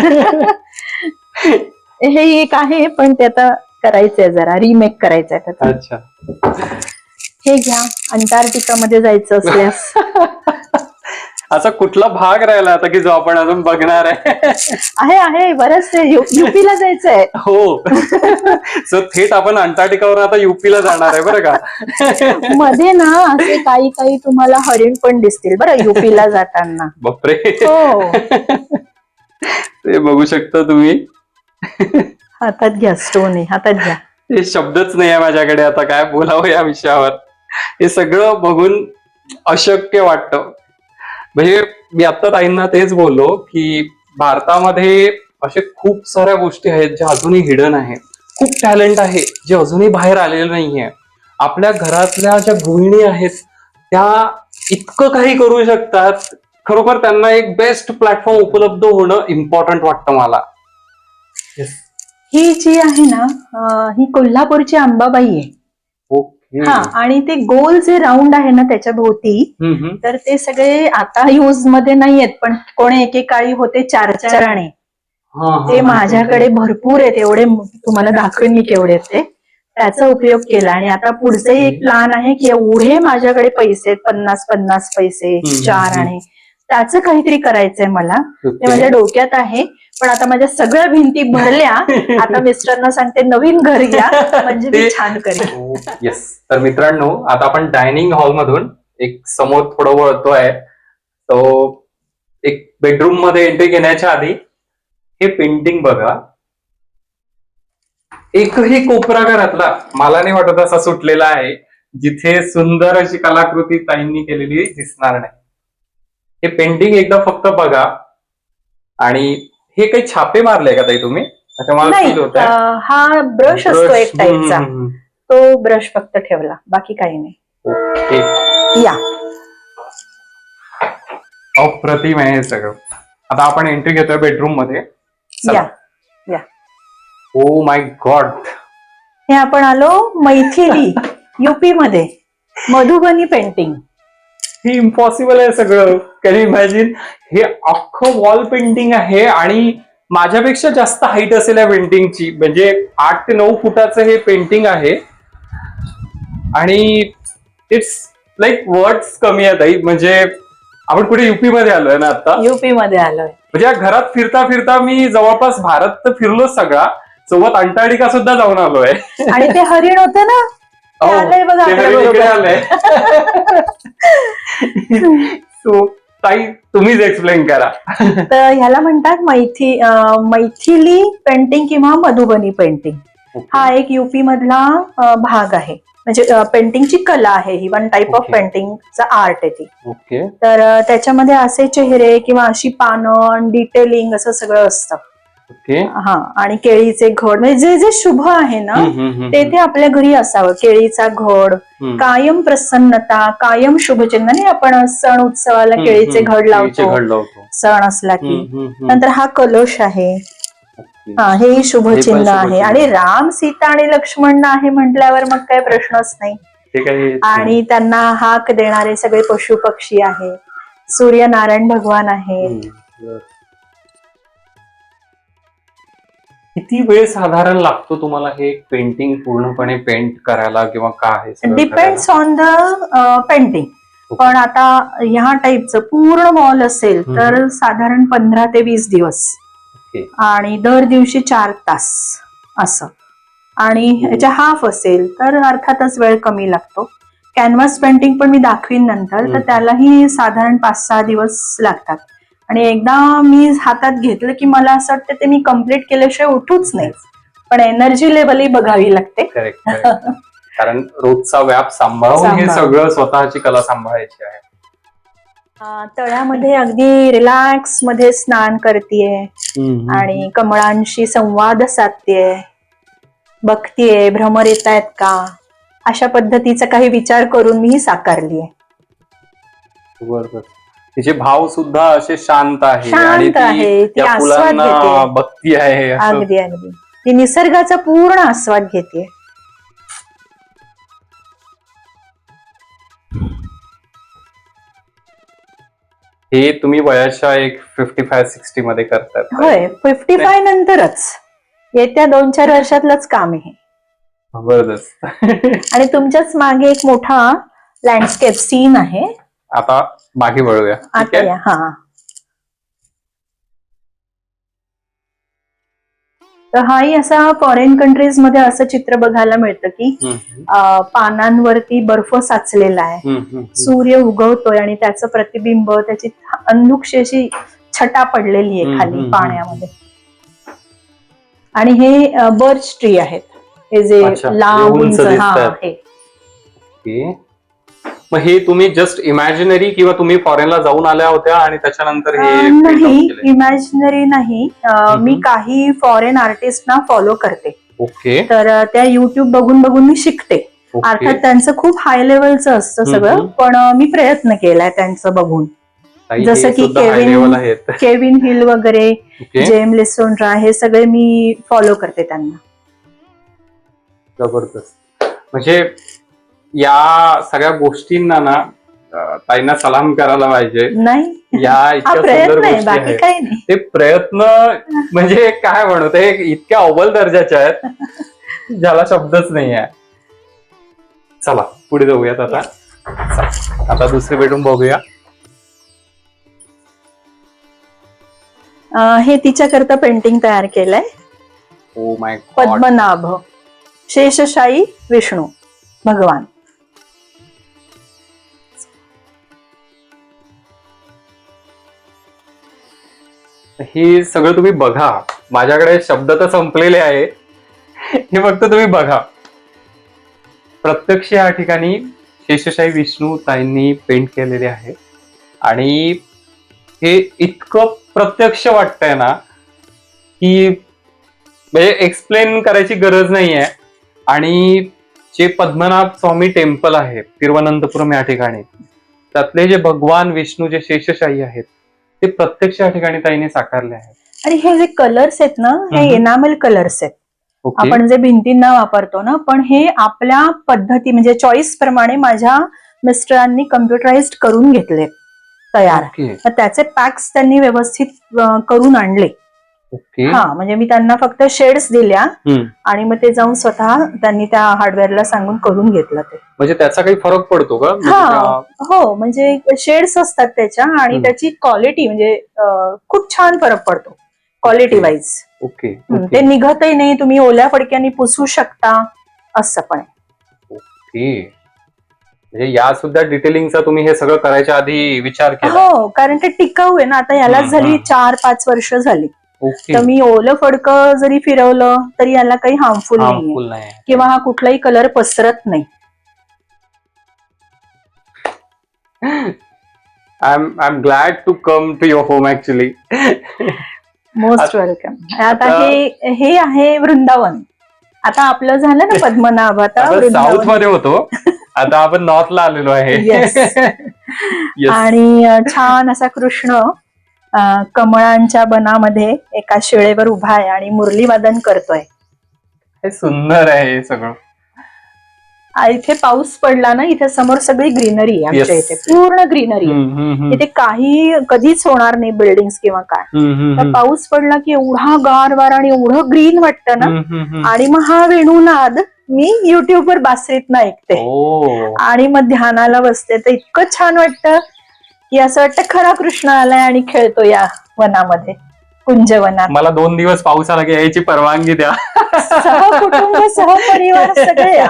हे एक आहे, पण ते आता करायचंय, जरा रिमेक करायचंय त्याचं. अच्छा. हे घ्या, अंटार्क्टिकामध्ये जायचं असल्यास. असा कुठला भाग राहिला आता की जो आपण अजून बघणार आहे? आहे बरंच. युपीला जायचंय. हो. सो थेट आपण अंटार्क्टिकावर आता युपीला जाणार आहे बरं का. मध्ये ना असे काही काही तुम्हाला हरिण पण दिसतील बरं युपीला जाताना. बापरे. हो. ते बघू शकता तुम्ही. हातात घ्या, स्टोन आहे, हातात घ्या. हे शब्दच नाही आहे माझ्याकडे आता काय बोलावं या विषयावर. हे सगळं बघून अशक्य वाटतं. म्हणजे मी आता ताईंना तेच बोललो की भारतामध्ये असे खूप साऱ्या गोष्टी आहेत ज्या अजूनही हिडन आहेत. खूप टॅलेंट आहे जे अजूनही बाहेर आलेलं नाहीये. आपल्या घरातल्या ज्या गृहिणी आहेत त्या इतकं काही करू शकतात. खरोखर त्यांना एक बेस्ट प्लॅटफॉर्म उपलब्ध होणं इम्पॉर्टंट वाटतं मला. ही जी आहे ना, ही कोल्हापूरची अंबाबाई आहे. हा, आणि ते गोल जे राऊंड आहे ना त्याच्या भोवती, तर ते सगळे आता युज मध्ये नाहीयेत, पण कोणी एकेकाळी होते 4 आणे. ते माझ्याकडे भरपूर आहेत, एवढे तुम्हाला दाखवेन मी केवढे ते. त्याचा उपयोग केला. आणि आता पुढचे एक प्लान आहे की एवढे माझ्याकडे पैसे, 50 पैसे, 4 आणे, त्याचं काहीतरी करायचंय मला. ते माझ्या डोक्यात आहे. पण आता माझ्या सगळ्या भिंती भरल्या. आता मिस्टरना सांगते नवीन घर घ्या, म्हणजे मी छान करेन. येस. तर मित्रांनो, आता आपण डायनिंग हॉल मधून एक समोर थोडं वळतोय. तो एक बेडरूम मध्ये एंट्री घेण्याच्या आधी हे पेंटिंग बघा. एकही कोपरा घरातला मला नाही वाटत असा सुटलेला आहे जिथे सुंदर अशी कलाकृती ताईंनी केलेली दिसणार नाही. हे पेंटिंग एकदा फक्त बघा. आणि हे काही छापे मारले का ताई तुम्ही? अच्छा, मला फील होत आहे. हा ब्रश असतो एक टाईपचा, तो ब्रश फक्त ठेवला, बाकी काही नाही. ओके. या, अप्रतिम आहे हे सगळं. आता आपण एंट्री घेतोय बेडरूम मध्ये. या, या. ओ माय गॉड. हे आपण आलो मैथिली युपी मध्ये, मधुबनी पेंटिंग. हे इम्पॉसिबल आहे सगळं. Can you imagine? हे अख्खं वॉल पेंटिंग आहे आणि माझ्यापेक्षा जास्त हाईट असेल या पेंटिंगची. म्हणजे 8 ते 9 फुटाचं हे पेंटिंग आहे आणि इट्स लाईक वर्ड्स कमी आहेत आई. म्हणजे आपण कुठे युपी मध्ये आलोय ना आता. युपी मध्ये आलोय. म्हणजे या घरात फिरता फिरता मी जवळपास भारत तर फिरलोच सगळा, सोबत अंटार्क्टिका सुद्धा जाऊन आलोय. आणि ते हरिण होतं ना, ते आलंय बघा ते आपल्या हरिण इकडे बरोबर. आलंय. सो ताई तुम्हीच एक्सप्लेन करा. तर ह्याला म्हणतात मैथिली पेंटिंग किंवा मधुबनी पेंटिंग. हा एक युपी मधला भाग आहे. म्हणजे पेंटिंगची कला आहे ही. One type of Okay. पेंटिंगचा आर्ट आहे ती. ओके. तर त्याच्यामध्ये असे चेहरे किंवा अशी पानं, डिटेलिंग असं सगळं असतं. ओके. हा, आणि केळीचे घड, म्हणजे जे जे शुभ आहे ना ते ते आपल्या घरी असावं. केळीचा घड, कायम प्रसन्नता, कायम शुभचिन्ह. नाही आपण सण उत्सवाला केळीचे घड लावतो सण असला की. नंतर हा कलश आहे. हा, हे शुभचिन्ह आहे. आणि राम, सीता आणि लक्ष्मण आहे म्हटल्यावर मग काही प्रश्नच नाही. आणि त्यांना हाक देणारे सगळे पशु पक्षी आहे. सूर्यनारायण भगवान आहेत. किती वेळ साधारण लागतो तुम्हाला हे पेंटिंग पूर्णपणे पेंट करायला किंवा काय? Depends on the painting. पण आता ह्या टाईपचं पूर्ण वॉल असेल तर साधारण 15 ते 20 दिवस. आणि दर दिवशी 4 तास असं. आणि ह्याच्या हाफ असेल तर अर्थातच वेळ कमी लागतो. कॅनव्हास पेंटिंग पण मी दाखवीन नंतर, तर त्यालाही साधारण 5-6 दिवस लागतात. आणि एकदा मी हातात घेतलं की मला असं वाटतं ते मी कम्प्लीट केल्याशिवाय उठूच नाही. पण एनर्जी लेवलही बघावी लागते. करेक्ट. कारण रोजचा व्याप सांभाळून हे सगळं स्वतःची कला सांभाळायची आहे. तळ्यामध्ये अगदी रिलॅक्स मध्ये स्नान करतीये आणि कमळांशी संवाद साधतीये, बघतीये भ्रमर येत आहेत का, अशा पद्धतीचा काही विचार करून मी ही साकारलीये. बरोबर. तिचे भाव सुद्धा असे शांत आहे आणि ती आस्वाद घेते. भक्ती आहे. अगदी अगदी ती निसर्गाचा पूर्ण आस्वाद घेते. हे तुम्ही वयाच्या एक 55-60 मध्ये करतात? होय, 55 नंतरच. येत्या 2-4 वर्षातलंच काम आहे. जबरदस्त. आणि तुमच्याच मागे एक मोठा लँडस्केप सीन आहे. आता मागे वळूया. आता या. हा, तर हाही असा फॉरेन कंट्रीज मध्ये असं चित्र बघायला मिळतं की पानांवरती बर्फ साचलेला आहे, सूर्य उगवतोय आणि त्याचं प्रतिबिंब, त्याची अंधुकशी अशी छटा पडलेली आहे खाली पाण्यामध्ये. आणि हे बर्च ट्री आहेत, हे जे लांब उंच आहे. मग हे तुम्ही जस्ट इमॅजिनरी किंवा तुम्ही फॉरेनला जाऊन आल्या होत्या आणि त्याच्यानंतर हे? नाही, इमॅजिनरी नाही. मी काही फॉरेन आर्टिस्टना फॉलो करते. ओके. तर त्या युट्यूब बघून बघून मी शिकते. अर्थात त्यांचं खूप हाय लेवलचं असतं सगळं, पण मी प्रयत्न केलाय त्यांचं बघून. जसं की केविन हिल वगैरे, जेम लिसोंड्रा, हे सगळे मी फॉलो करते त्यांना. जबरदस्त. म्हणजे या सगळ्या गोष्टींना ना ताईंना सलाम करायला पाहिजे. नाही, या इतक्या सुंदर गोष्टी बाकी काही नाही. ते प्रयत्न म्हणजे काय म्हणू, ते इतक्या अव्वल दर्जाच्या आहेत ज्याला शब्दच नाही आहे. चला पुढे जाऊयात आता. आता दुसरी बेडरूम बघूया. हे तिच्याकरता पेंटिंग तयार केलंय. Oh my God. पद्मनाभ, शेषशाही विष्णू भगवान. हे सगळं तुम्ही बघा. माझ्याकडे शब्द तर संपलेले आहे, हे फक्त तुम्ही बघा. प्रत्यक्ष या ठिकाणी शेषशाही विष्णू ताईंनी पेंट केलेले आहे आणि हे इतकं प्रत्यक्ष वाटतंय ना की म्हणजे एक्सप्लेन करायची गरज नाहीये. आणि जे पद्मनाभ स्वामी टेम्पल आहे तिरुवनंतपुरम या ठिकाणी, त्यातले जे भगवान विष्णू जे शेषशाही आहेत ते प्रत्यक्ष या ठिकाणी ताईने साकारले आहेत. आणि हे जे कलर्स आहेत ना, हे एनामेल कलर्स आहेत. ओके. आपण जे भिंतींना वापरतो ना, पण हे आपल्या पद्धती म्हणजे चॉईस प्रमाणे माझ्या मिस्टरांनी कम्प्युटराइज्ड करून घेतले तयार. ओके. तर त्याचे पॅक्स त्यांनी व्यवस्थित करून आणले. ओके. हा, म्हणजे मी त्यांना फक्त शेड्स दिल्या हम्म. आणि मग ते जाऊन स्वतः त्यांनी त्या हार्डवेअरला सांगून करून घेतलं ते. म्हणजे त्याचा काही फरक पडतो का? म्हणजे हा, हो, म्हणजे शेड्स असतात त्याच्या आणि हम्म. त्याची क्वालिटी म्हणजे खूप छान फरक पडतो क्वालिटी वाईज. ओके. ते ओके. निघतही नाही, तुम्ही ओल्या फडक्याने पुसू शकता असं पण आहे. ओके. म्हणजे या सुद्धा डिटेलिंगचा तुम्ही हे सगळं करायच्या आधी विचार केला? हो, कारण ते टिकाऊ आहे ना. आता यालाच हम्म, झाली हम्म. 4-5 वर्ष झाली. ओके. तर मी ओलं फडकं जरी फिरवलं तरी याला काही हार्मफुल नाहीये हार्मफुल नाही. किंवा हा कुठलाही कलर पसरत नाही. I'm glad to come to your home actually. Most welcome. आता हे आहे वृंदावन. आता आपलं झालं ना पद्मनाभ, आता साऊथ वृंदावन. मध्ये होतो, आता आपण नॉर्थला आलेलो आहे. Yes. Yes. आणि छान असा कृष्ण कमळांच्या बनामध्ये एका शिळेवर उभा आहे आणि मुरली वादन करतोय. हे सुंदर आहे हे सगळं. इथे पाऊस पडला ना, इथे समोर सगळी ग्रीनरी आहे आमच्या Yes. इथे, पूर्ण ग्रीनरी आहे. हम्म, हम्म, इथे काही कधीच होणार नाही बिल्डिंग किंवा काय. हम्म, हम्म, तर पाऊस पडला की एवढा गार वारा आणि एवढं ग्रीन वाटतं ना. हम्म, हम्म, हम्म. आणि मग हा वेणूनाद मी युट्यूबवर बासरीतनं ऐकते ओ. आणि मग ध्यानाला बसते. तर इतकं छान वाटतं की असं वाटतं खरा कृष्ण आलाय आणि खेळतो या वनामध्ये, कुंजवनात. मला 2 दिवस पाऊस आला की यायची परवानगी द्या. सहकुटुंब सहपरिवार सगळे या.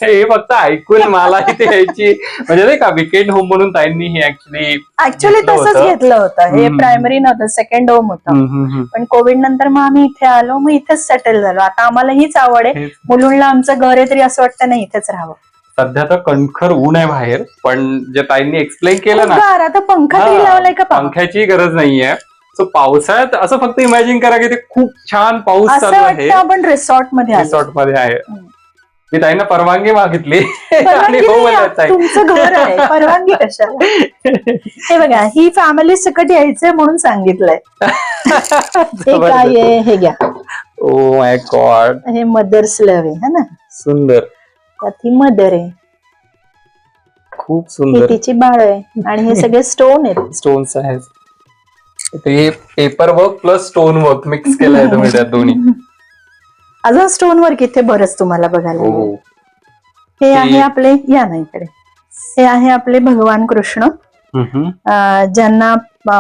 हे फक्त ऐकून मला इथे यायची म्हणजे नाही का विकेंड होम म्हणून ताईंनी हे ऍक्च्युअली तसंच घेतलं होतं. हे प्रायमरी नव्हतं, सेकंड होम होतं. पण कोविड नंतर मग आम्ही इथे आलो, मग इथेच सेटल झालो. आता आम्हाला हीच आवड आहे. मुलुंडला आमचं घर आहे तरी असं वाटतं नाही इथेच राहावं. सध्या तर कणखर ऊन आहे बाहेर, पण जे ताईंनी एक्सप्लेन केलं ना, आता पंखा तरी लावलाय का? पंख्याची गरज नाहीये. सो पावसाळ्यात असं फक्त इमॅजिन करा की ते खूप छान पाऊस असं चालू आहे, वाटतं आपण रिसॉर्ट मध्ये आलो. रिसॉर्ट मध्ये आहे. मी ताईंना परवानगी मागितली आणि परवानगी हो नाही, म्हणत आहे. तुमचं घर आहे, परवानगी कशाला? हे बघा, ही फॅमिली सकट यायचंय म्हणून सांगितलंय. हे काय आहे हे घ्या. ओ माय गॉड, हे मदर्स लव्ह आहे, है ना. सुंदर, त्यात ही मदर आहे, खूप ही सुंदर. तिची बाळ आहे आणि हे सगळे स्टोन आहेत. स्टोन्स आहेत. ते paper work plus stone work mix केलंय तुम्ही त्यात दोन्ही. अजून स्टोन वर्क इथे बरंच तुम्हाला बघायला हो. मिळेल. हे आहे आपले, या ना इकडे, हे आहे आपले भगवान कृष्ण, ज्यांना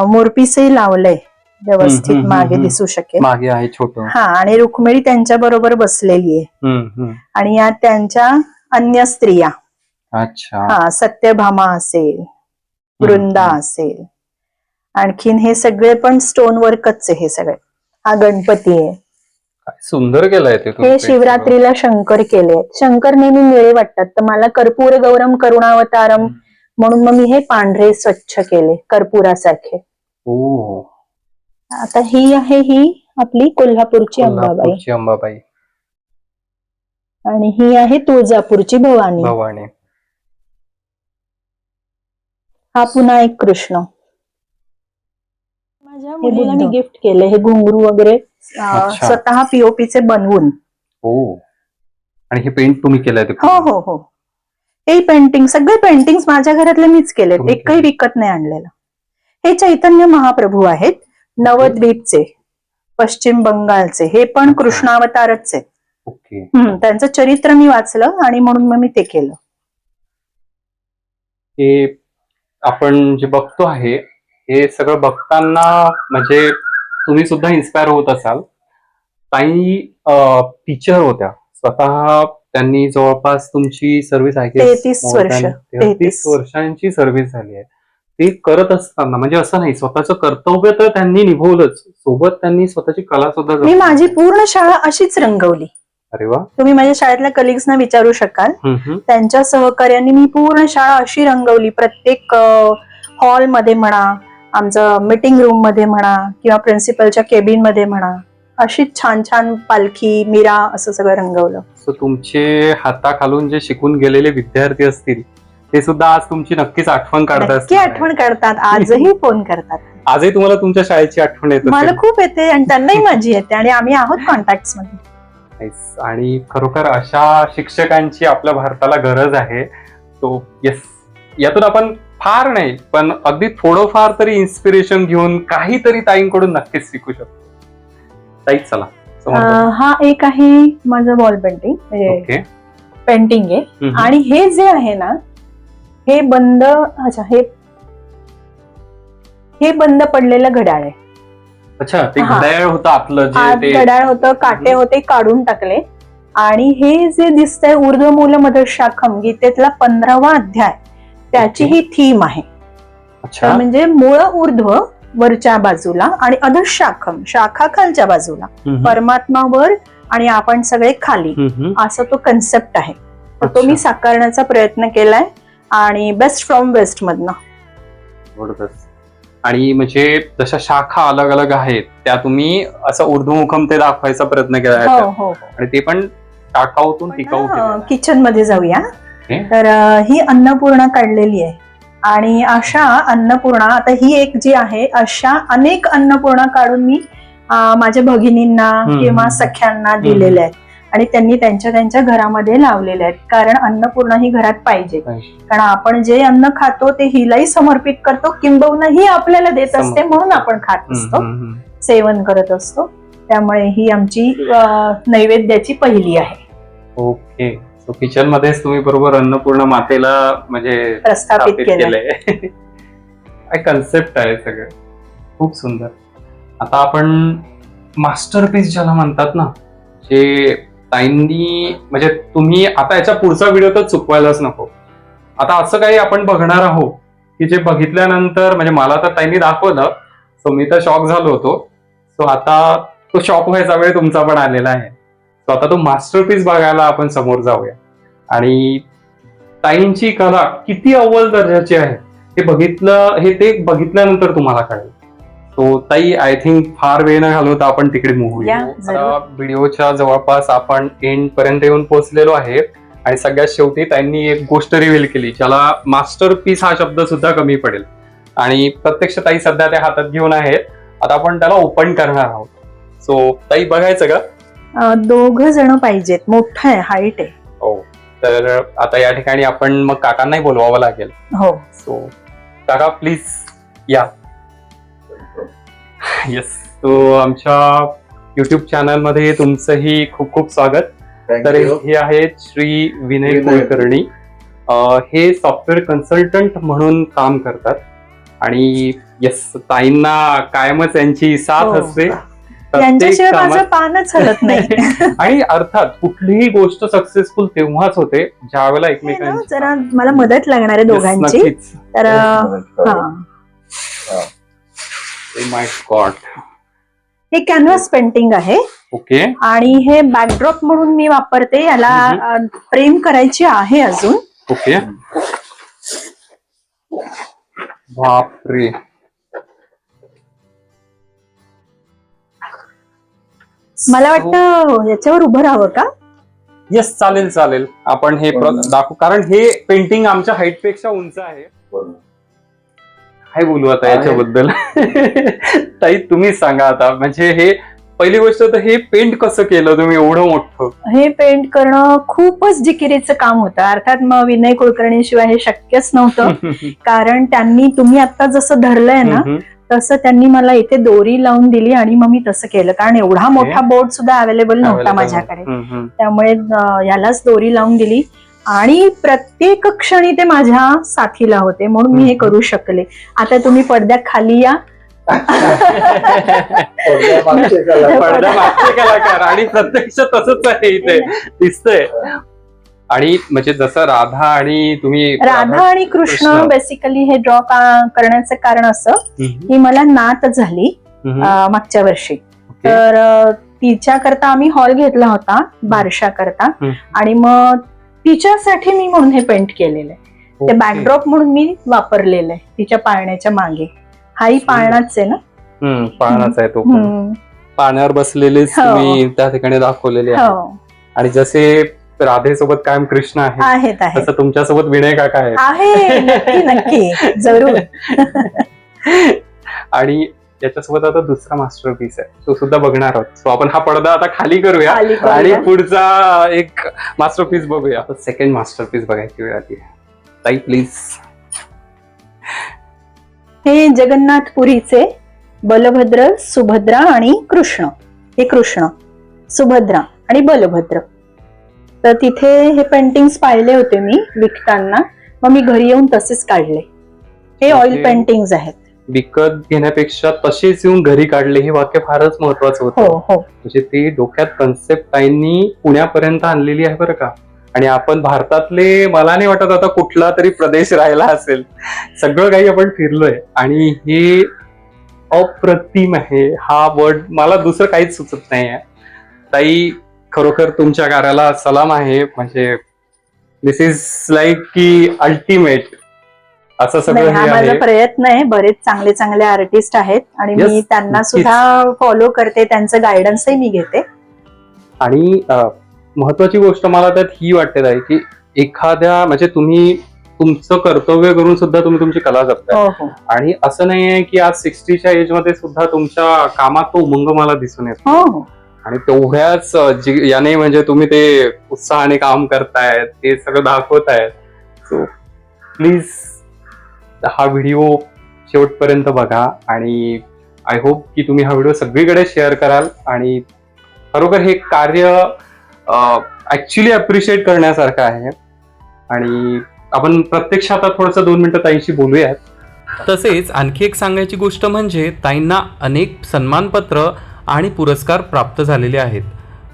मोरपीसही लावलंय व्यवस्थित, मागे दिसू शकेल. मागे आहे छोट. हा, आणि रुक्मिणी त्यांच्या बरोबर बसलेली आहे. आणि या त्यांच्या अन्य स्त्रिया. अच्छा. हा, सत्यभामा असेल, वृंदा असेल, आणखीन हे सगळे पण स्टोन वर्कच आहे हे सगळे. हा गणपती आहे. सुंदर केलंय ते. हे शिवरात्रीला शंकर केले. शंकर नेहमी निळे वाटतात, तर मला कर्पूर गौरम करुणावतारम म्हणून मग मी हे पांढरे स्वच्छ केले कर्पुरासारखे. ओ. आता ही आहे, ही आपली कोल्हापूरची अंबाबाई, आणि ही आहे तुळजापूरची भवानी. हा पुन्हा एक कृष्ण. माझ्या मुलीला मी गिफ्ट केले हे घुंगरू वगैरे स्वतः पीओपीचे बनवून. हो. आणि हे पेंट तुम्ही केलंय? हो हो हो. हे पेंटिंग, सगळे पेंटिंग माझ्या घरातले मीच केले, एकही विकत नाही आणलेलं. हे चैतन्य महाप्रभू आहेत, नवद्वीपचे, पश्चिम बंगालचे. हे पण कृष्णावतारच आहे. ओके. त्यांचं चरित्र मी वाचलं आणि म्हणून मग मी ते केलं. हे आपण जे बघतो आहे हे सगळं बघताना म्हणजे तुम्ही सुद्धा इन्स्पायर होत असाल. काही टीचर होत्या, स्वतः त्यांनी जवळपास तुमची सर्व्हिस आहे 33 वर्षांची सर्व्हिस झाली आहे. ते करत असताना म्हणजे असं नाही, स्वतःचं कर्तव्य तर त्यांनी निभवलंच, सोबत त्यांनी स्वतःची कला सुद्धा. मी माझी पूर्ण शाळा अशीच रंगवली. अरे वा. तुम्ही माझ्या शाळेतल्या कलिग्सना विचारू शकाल, त्यांच्या सहकार्याने मी पूर्ण शाळा अशी रंगवली. प्रत्येक हॉलमध्ये म्हणा, आमचं मीटिंग रूम मध्ये म्हणा, किंवा प्रिन्सिपलच्या केबिन मध्ये म्हणा, अशी छान छान पालखी, मीरा, असं सगळं रंगवलं. सो तुमचे हाताखालून जे शिकून गेलेले विद्यार्थी असतील ते सुद्धा आज तुमची नक्कीच आठवण काढतात. नक्की आठवण काढतात, आजही फोन करतात. आजही तुम्हाला तुमच्या शाळेची आठवण येते? मला खूप येते आणि त्यांनाही माझी येते, आणि आम्ही आहोत कॉन्टॅक्ट मध्ये. Nice. आणि खरोखर अशा शिक्षकांची आपल्या भारताला गरज आहे. तो येस, यातून आपण फार नाही पण अगदी थोडंफार तरी इन्स्पिरेशन घेऊन काहीतरी ताईंकडून नक्कीच शिकू शकतो. ताई चला समोर बघू. हा एक आहे माझं वॉल पेंटिंग, म्हणजे ओके. पेंटिंग आहे. आणि हे जे आहे ना, हे बंद, अच्छा हे बंद पडलेलं घड्याळ आहे. अच्छा, ते हा. घड्याळ होतं आपलं आत जे ते घड्याळ होतं, काटे होते, काढून टाकले. आणि हे जे दिसतंय ऊर्ध्वमूल मधशाखम, गीतेतला 15वा अध्याय, त्याची ही थीम आहे. अच्छा. तर म्हणजे मूळ ऊर्ध्व वरच्या बाजूला आणि अधशाखम, शाखा खालच्या बाजूला, परमात्मा वर आणि आपण सगळे खाली, असं तो कन्सेप्ट आहे. तर तो मी साकारण्याचा प्रयत्न केलाय आणि बेस्ट फ्रॉम वेस्ट मधनं. जबरदस्त. आणि म्हणजे जशा शाखा अलग अलग आहेत त्या तुम्ही असं ऊर्ध्वमुखम ते दाखवायचा प्रयत्न केला आहे. हो हो. आणि ते पण टाकाऊतून टिकाऊ केलेलं. किचन मध्ये जाऊया. ओके. तर ही अन्नपूर्णा काढलेली आहे. आणि अशा अन्नपूर्णा, आता ही एक जी आहे, अशा अनेक अन्नपूर्णा काढून मी माझ्या भगिनींना किंवा सख्यांना दिलेल्या आहेत. आणि त्यांनी त्यांच्या त्यांच्या घरामध्ये लावलेल्या आहेत. कारण अन्नपूर्णा ही घरात पाहिजे. कारण आपण जे अन्न खातो ते हिलाही समर्पित करतो, किंबहुना ही आपल्याला देत असते म्हणून आपण खात असतो, सेवन करत असतो. त्यामुळे ही आमची नैवेद्याची पहिली आहे. ओके. सो किचन मध्येच तुम्ही बरोबर अन्नपूर्ण मातेला म्हणजे प्रस्थापित केलंय. काय कन्सेप्ट आहे सगळं, खूप सुंदर. आता आपण मास्टरपीस ज्याला म्हणतात ना, जे ताईंनी, म्हणजे तुम्ही आता याच्या पुढचा व्हिडिओ तर चुकवायलाच नको. आता असं काही आपण बघणार आहोत की जे बघितल्यानंतर, म्हणजे मला तर ताईंनी दाखवलं, सो मी तर शॉक झालो होतो. सो आता तो शॉक व्हायचा वेळ तुमचा पण आलेला आहे. सो आता तो मास्टरपीस बघायला आपण समोर जाऊया. आणि ताईंची कला किती अव्वल दर्जाची आहे हे बघितल्यानंतर तुम्हाला कळेल. सो ताई, आय थिंक फार वेळ न घालवता आपण तिकडे मूव्ह होऊया. व्हिडिओच्या जवळपास आपण एंड पर्यंत येऊन पोहोचलेलो आहे. आणि सगळ्यात शेवटी त्यांनी एक गोष्ट रिव्हील केली, ज्याला मास्टरपीस हा शब्द सुद्धा कमी पडेल. आणि प्रत्यक्ष ताई सध्या त्या हातात घेऊन आहेत. आता आपण त्याला ओपन करणार आहोत. सो ताई, बघायचं का? 2 जण पाहिजेत, मोठं आहे, हाईट आहे. हो. तर आता या ठिकाणी आपण मग काकांनाही बोलवावं लागेल. हो. सो काका प्लीज या. येस. तो आमच्या युट्यूब चॅनल मध्ये तुमचंही खूप खूप स्वागत. तर हे आहेत श्री विनय कुलकर्णी. हे सॉफ्टवेअर कन्सल्टंट म्हणून काम करतात. आणि येस, ताईंना कायमच यांची साथ असते. त्यांच्याशिवाय माझं पानच हलत नाही. आणि अर्थात कुठलीही गोष्ट सक्सेसफुल तेव्हाच होते ज्यावेळेला एकमेकांची, जरा मला मदत लागणार आहे दोघांची. तर माय गॉड, हे कॅनव्हास पेंटिंग आहे. ओके. आणि हे बॅकड्रॉप म्हणून मी वापरते. याला फ्रेम करायची आहे अजून. ओके. बापरे. मला वाटतं याच्यावर उभं राहावं का? येस, चालेल चालेल. आपण हे दाखवू, कारण हे पेंटिंग आमच्या हाईट पेक्षा उंच आहे. काय बोलू आता याच्याबद्दल? ताई तुम्हीच सांगा आता. म्हणजे हे पहिली गोष्ट तर हे पेंट कसं केलं तुम्ही एवढं मोठं? हे पेंट करणं खूपच जिकिरीचं काम होतं. अर्थात मग विनय कुलकर्णीशिवाय हे शक्यच नव्हतं. कारण त्यांनी, तुम्ही आता जसं धरलंय ना, तसं त्यांनी मला इथे दोरी लावून दिली आणि मग मी तसं केलं. कारण एवढा मोठा बोर्ड सुद्धा अवेलेबल नव्हता माझ्याकडे. त्यामुळे यालाच दोरी लावून दिली. आणि प्रत्येक क्षणी ते माझ्या साथीला होते, म्हणून मी हे करू शकले. आता तुम्ही पडद्याखाली या. पडद्यामागचे कलाकार. आणि प्रत्यक्ष तसंच आहे, इथे दिसतंय. आणि म्हणजे जसं राधा आणि कृष्ण बेसिकली हे ड्रॉ करण्याचं कारण असं की मला नात झाली मागच्या वर्षी. तर तिच्याकरता आम्ही हॉल घेतला होता बारशाकरता. आणि मग तिच्यासाठी मी म्हणून हे पेंट केलेलं आहे. ते बॅकड्रॉप म्हणून मी वापरलेलं आहे तिच्या पाळण्याच्या मागे. हाही पाळणाच आहे ना? पाळणाच आहे तो. पाळण्यावर बसलेलेच तुम्ही त्या ठिकाणी दाखवलेले आहे. आणि जसे राधेसोबत कायम कृष्ण आहे तसं तुमच्यासोबत विनय काका आहे. नक्की नक्की, जरूर. आणि याच्यासोबत आता दुसरा मास्टरपीस आहे, तो सुद्धा बघणार आहोत. सो आपण हा पडदा आता खाली करूया खाली करूया. आणि पुढचा एक मास्टरपीस बघूया. सेकंड मास्टरपीस बघायची वेळ आली. ताई प्लीज. हे जगन्नाथपुरीचे बलभद्र, सुभद्रा आणि कृष्ण. हे कृष्ण, सुभद्रा आणि बलभद्र. तर तिथे हे पेंटिंग्स पाहिले होते मी विकताना, मग मी घरी येऊन तसेच काढले. हे ऑइल पेंटिंग्स आहेत. विकत घेण्यापेक्षा तसेच येऊन घरी काढले हे वाक्य फारच महत्वाचं होतं. हो हो. म्हणजे ती डोक्यात कन्सेप्ट ताईंनी पुण्यापर्यंत आणलेली आहे बरं का. आणि आपण भारतातले, मला नाही वाटत आता कुठला तरी प्रदेश राहिला असेल, सगळं काही आपण फिरलोय. आणि हे अप्रतिम आहे. हा वर्ड मला दुसरं काहीच सुचत नाही आहे. ताई खरोखर तुमच्या कार्याला सलाम आहे. म्हणजे दिस इज लाईक की अल्टिमेट असं सगळं हा हे माझा आहे. प्रयत्न आहे. बरेच चांगले चांगले आर्टिस्ट आहेत आणि Yes, मी त्यांना नक्कीच. सुद्धा फॉलो करते, त्यांचं गायडन्सही मी घेते. आणि महत्वाची गोष्ट मला त्यात ही वाटते ताई की एखाद्या, म्हणजे तुम्ही तुमचं कर्तव्य करून सुद्धा तुम्ही तुमची कला जपताय. हो हो. आणि असं नाहीये की आज 60च्या एज मध्ये सुद्धा तुमच्या कामात तो उमंग मला दिसून येतो. हो हो. आणि तेवढ्याच याने म्हणजे तुम्ही ते उत्साहाने काम करतायत, ते सगळं दाखवतायत. सो प्लीज हा व्हिडिओ शेवटपर्यंत बघा आणि आय होप की तुम्ही हा व्हिडिओ सगळीकडे शेअर कराल. आणि खरोखर हे कार्य ऍक्च्युली अप्रिशिएट करण्यासारखं आहे. आणि आपण प्रत्यक्षात थोडंसं 2 मिनिटं ताईंशी बोलूयात. तसेच आणखी एक सांगायची गोष्ट म्हणजे ताईंना अनेक सन्मानपत्र आणि पुरस्कार प्राप्त झालेले आहेत.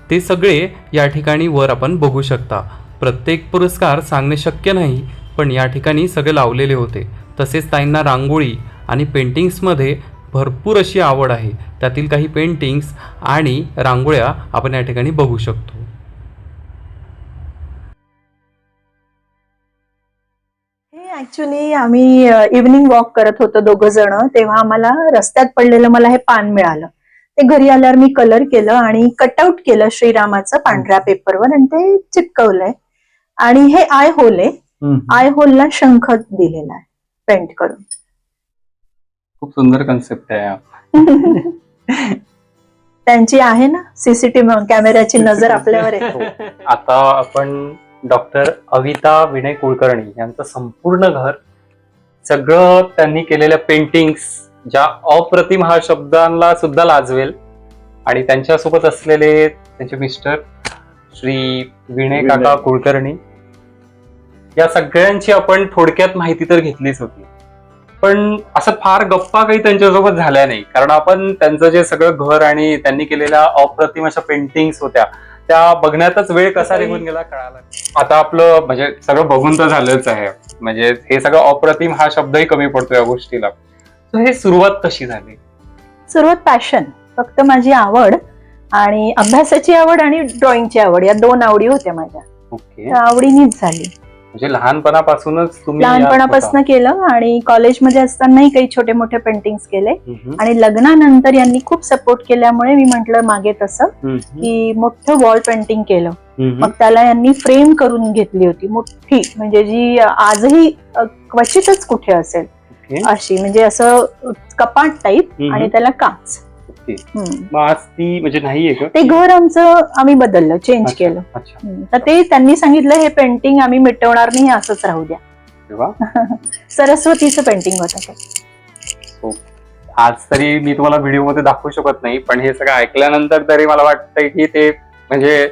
ते सगळे या ठिकाणी वर आपण बघू शकता. प्रत्येक पुरस्कार सांगणे शक्य नाही, पण या ठिकाणी सगळे लावलेले होते. तसेच ताईंना रांगोळी आणि पेंटिंग्समध्ये भरपूर अशी आवड आहे. त्यातील काही पेंटिंग्स आणि रांगोळ्या आपण या ठिकाणी बघू शकतो. हे ऍक्च्युली आम्ही इव्हनिंग वॉक करत होतो 2 जण, तेव्हा आम्हाला रस्त्यात पडलेलं मला हे पान मिळालं. ते घरी आल्यावर मी कलर केलं आणि कटआउट केलं श्रीरामाचं पांढऱ्या पेपरवर आणि ते चिपकवलंय. आणि हे आय होल आहे. आय होलला शंख दिलेला आहे पेंट करून. खूप सुंदर कन्सेप्ट आहे. त्यांची आहे ना सीसीटीव्ही कॅमेऱ्याची नजर आपल्यावर आहे. आता आपण डॉक्टर अविता विनय कुलकर्णी यांचं संपूर्ण घर, सगळं त्यांनी केलेल्या पेंटिंग्स, ज्या अप्रतिम हा शब्दांना सुद्धा लाजवेल, आणि त्यांच्यासोबत असलेले त्यांचे मिस्टर श्री विनय काका कुलकर्णी, या सगळ्यांची आपण थोडक्यात माहिती तर घेतलीच होती. पण असं फार गप्पा काही त्यांच्यासोबत झाल्या नाही, कारण आपण त्यांचं जे सगळं घर आणि त्यांनी केलेल्या अप्रतिम अशा पेंटिंग्स होत्या त्या बघण्यातच वेळ कसा निघून गेला कळाला. आता आपलं म्हणजे सगळं बघून तर झालंच आहे. म्हणजे हे सगळं अप्रतिम हा शब्दही कमी पडतो या गोष्टीला. तर हे सुरुवात कशी झाली? सुरुवात पॅशन, फक्त माझी आवड आणि अभ्यासाची आवड आणि ड्रॉइंगची आवड, या 2 आवडी होत्या माझ्या. ओके. त्या आवडीनीच झाली. म्हणजे लहानपणापासूनच तुम्ही लहानपणापासून केलं आणि कॉलेजमध्ये असतानाही काही छोटे मोठे पेंटिंग्स केले. हम्म, आणि लग्नानंतर यांनी खूप सपोर्ट केल्यामुळे मी म्हंटल मागे तसं हम्म, की मोठं वॉल पेंटिंग केलं. हम्म, मग त्याला यांनी फ्रेम करून घेतली होती मोठी, म्हणजे जी आजही क्वचितच कुठे असेल ओके. अशी, म्हणजे असं कपाट टाईप हम्म. आणि त्याला काच. ओके. हम्म. मग आज ती म्हणजे नाहीये का? ते घर आमचं आम्ही बदललं, चेंज अच्छा, केलं. अच्छा. तर ते त्यांनी सांगितलं हे पेंटिंग आम्ही मिटवणार नाही, असंच राहू द्या. अरे वा. सरस्वतीचं पेंटिंग होतं ते. आज तरी मी तुम्हाला व्हिडिओ मध्ये दाखवू शकत नाही, पण हे सगळं ऐकल्यानंतर तरी मला वाटतंय की ते म्हणजे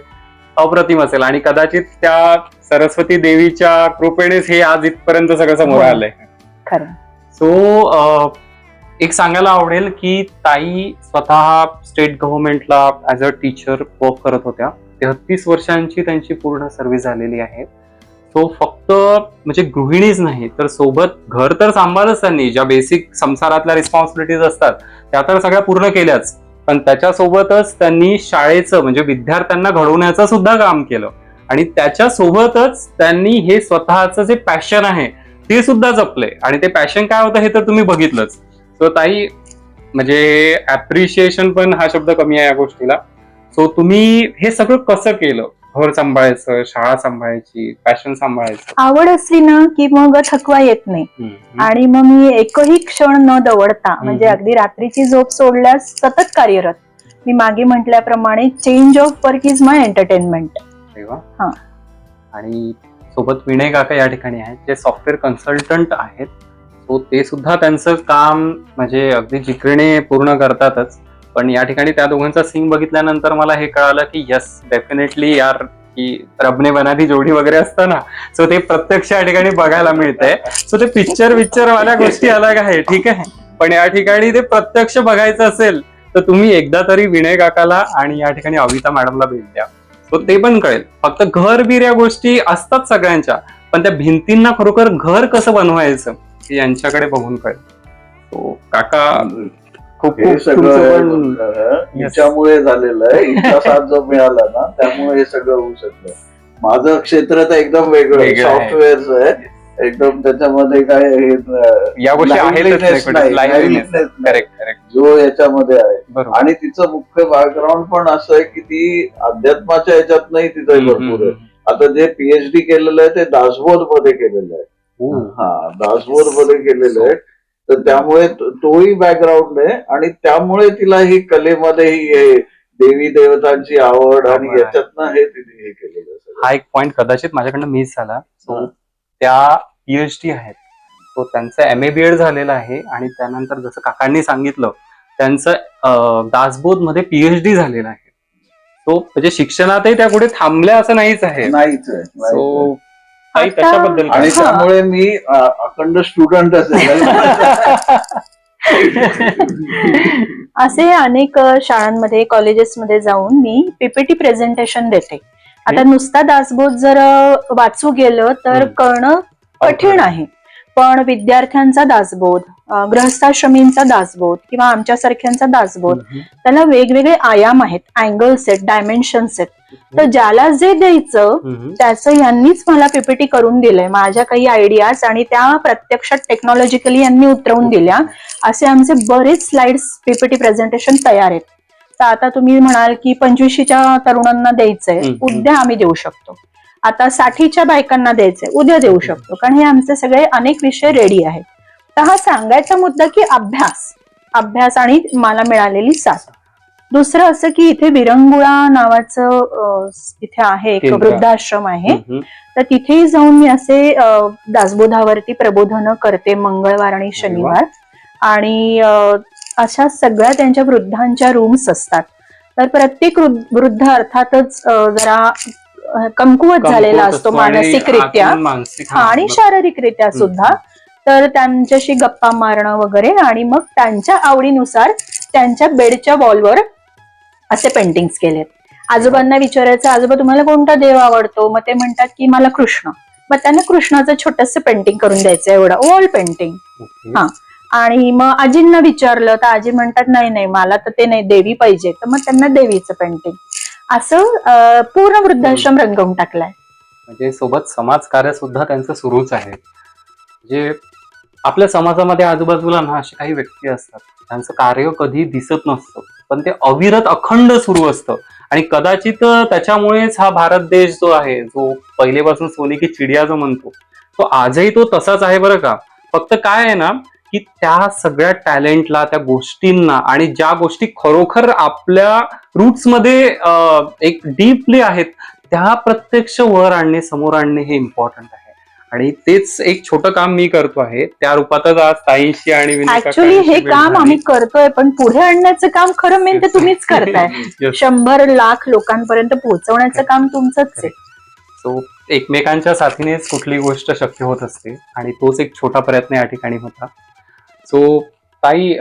अप्रतिम असेल. आणि कदाचित त्या सरस्वती देवीच्या कृपेनेच हे आज इथपर्यंत सगळं समोर हो. आलंय. खरं. सो एक सांगायला आवडेल की ताई स्वतः स्टेट गव्हर्नमेंटला ऍज अ टीचर वर्क करत होत्या. 33 वर्षांची त्यांची पूर्ण सर्व्हिस झालेली आहे. तो फक्त म्हणजे गृहिणीच नाही तर सोबत घर तर सांभाळच त्यांनी, ज्या बेसिक संसारातल्या रिस्पॉन्सिबिलिटीज असतात त्या तर सगळ्या पूर्ण केल्याच, पण त्याच्यासोबतच त्यांनी शाळेचं म्हणजे विद्यार्थ्यांना घडवण्याचं सुद्धा काम केलं. आणि त्याच्यासोबतच त्यांनी हे स्वतःचं जे पॅशन आहे ते सुद्धा जपलंय. आणि ते पॅशन काय होतं हे तर तुम्ही बघितलंच. सो ताई म्हणजे ऍप्रिशिएशन पण हा शब्द कमी आहे या गोष्टीला. सो तुम्ही हे सगळं कसं केलं? घर सांभाळायचं, शाळा सांभाळायची, पॅशन सांभाळायचं. आवड असली ना की मग थकवा येत नाही. आणि मग मी एकही क्षण न दवडता म्हणजे अगदी रात्रीची झोप सोडल्यास सतत कार्यरत. मी मागे म्हटल्याप्रमाणे change of work is my entertainment. हा. आणि सोबत विनय काका या ठिकाणी आहेत, जे सॉफ्टवेअर कन्सल्टंट आहेत. सो ते सुद्धा त्यांचं काम म्हणजे अगदी जिकरीने पूर्ण करतातच. पण या ठिकाणी त्या दोघांचा सीन बघितल्यानंतर मला हे कळालं की यस, डेफिनेटली यार, की रबने बनादी जोडी वगैरे असतं ना, सो ते प्रत्यक्ष या ठिकाणी बघायला मिळतंय. सो ते पिक्चर वाल्या गोष्टी अलग आहे, ठीक आहे, पण या ठिकाणी ते प्रत्यक्ष बघायचं असेल तर तुम्ही एकदा तरी विनय काकाला आणि या ठिकाणी अविता मॅडमला भेट द्या. सो ते पण कळेल. फक्त घर बीर या गोष्टी असतात सगळ्यांच्या, पण त्या भिंतींना खरोखर घर कसं बनवायचं हे यांच्याकडे बघून कळेल. सो काका खूप हे सगळं हिच्यामुळे झालेलं आहे. हिचा साथ जो मिळाला ना त्यामुळे हे सगळं होऊ शकलं. माझं क्षेत्र तर एकदम वेगळं सॉफ्टवेअरचं आहे. एकदम त्याच्यामध्ये काय या गोष्टी आहेत जो याच्यामध्ये आहे. आणि तिचं मुख्य बॅकग्राऊंड पण असं आहे की ती अध्यात्माच्या ह्याच्यात नाही, तिथं भरपूर आहे. आता जे पीएचडी केलेलं आहे ते दासबोध मध्ये केलेलं आहे. हा, दासबोध मध्ये केलेलं आहे. तर त्यामुळे तोही बॅकग्राऊंड आहे आणि त्यामुळे तिला ही कलेमध्ये ही देवी देवतांची आवड आणि याच्यातनं हे तिने हे केलेलं. हा एक पॉइंट कदाचित माझ्याकडनं मिस झाला. सो त्या पीएचडी आहेत, तो त्यांचं MA BEd झालेलं आहे आणि त्यानंतर जसं काकांनी सांगितलं त्यांचं दासबोध मध्ये पीएचडी झालेलं आहे. तो म्हणजे शिक्षणातही त्या कुठे थांबल्या असं नाहीच आहे. सो त्याच्याबद्दल आणि त्यामुळे मी अखंड स्टुडंट असेल. असे अनेक शाळांमध्ये कॉलेजेसमध्ये जाऊन मी PPT प्रेझेंटेशन देते. आता नुसता दासबोध जर वाचू गेलं तर कळणं कठीण आहे, पण विद्यार्थ्यांचा दासबोध, गृहस्थाश्रमींचा दासबोध किंवा आमच्यासारख्यांचा दासबोध, त्याला वेगवेगळे आयाम आहेत, अँगल्स आहेत, डायमेन्शन्स आहेत. तर ज्याला जे द्यायचं त्याचं यांनीच मला PPT करून दिलंय. माझ्या काही आयडियाज आणि त्या प्रत्यक्षात टेक्नॉलॉजिकली यांनी उतरवून दिल्या. असे आमचे बरेच स्लाइड्स PPT प्रेझेंटेशन तयार आहेत. तर आता तुम्ही म्हणाल की 25च्या तरुणांना द्यायचंय, उद्या आम्ही देऊ शकतो. आता 60च्या बायकांना द्यायचंय, उद्या देऊ शकतो, कारण हे आमचे सगळे अनेक विषय रेडी आहेत. तर हा सांगायचा मुद्दा की अभ्यास आणि मला मिळालेली साथ. दुसरं असं की इथे विरंगुळा नावाचं इथे आहे एक वृद्धाश्रम आहे. तर तिथेही जाऊन मी असे दासबोधावरती प्रबोधनं करते मंगळवार आणि शनिवार. आणि अशा सगळ्या त्यांच्या वृद्धांच्या रूम्स असतात. तर प्रत्येक वृद्ध अर्थातच जरा कमकुवत झालेला असतो मानसिकरित्या आणि शारीरिकरित्या सुद्धा. तर त्यांच्याशी गप्पा मारणं वगैरे आणि मग त्यांच्या आवडीनुसार त्यांच्या बेडच्या वॉलवर असे पेंटिंग्स केलेत. आजोबांना विचारायचं, आजोबा तुम्हाला कोणता देव आवडतो? मग ते म्हणतात की मला कृष्ण. मग त्यांना कृष्णाचं छोटंसं पेंटिंग करून द्यायचं, एवढं वॉल पेंटिंग. हा. आणि मग आजींना विचारलं तर आजी म्हणतात नाही नाही मला तर ते नाही, देवी पाहिजे. तर मग त्यांना देवीचं पेंटिंग. असं पूर्ण वृद्धाश्रम रंगवून टाकलाय. म्हणजे सोबत समाज कार्य सुद्धा त्यांचं सुरूच आहे. म्हणजे आपल्या समाजामध्ये आजूबाजूला ना अशी काही व्यक्ती असतात, त्यांचं कार्य कधी दिसत नसतं, पण ते अविरत अखंड सुरू असतं. आणि कदाचित त्याच्यामुळेच हा भारत देश जो आहे, जो पहिलेपासून सोने की चिडिया जो म्हणतो, तो आजही तो तसाच आहे बरं का. फक्त काय आहे ना की त्या सगळ्या टॅलेंटला, त्या गोष्टींना आणि ज्या गोष्टी खरोखर आपल्या रूट्स मध्ये एक डीपली आहेत, त्या प्रत्यक्ष वर आणणे, समोर आणणे हे इम्पॉर्टंट आहे. आणि तेच एक छोटं काम मी करतो आहे. त्या रूपातच आज ताईंशी आणि ऍक्च्युअली हे काम आम्ही करतोय, पण पुढे आणण्याचं काम खरं मेन ते तुम्हीच करताय. 100 लाख लोकांपर्यंत पोहोचवण्याचं काम तुमचंच आहे. सो एकमेकांच्या साथीनेच कुठली गोष्ट शक्य होत असते आणि तोच एक छोटा प्रयत्न या ठिकाणी होता. सो ताई,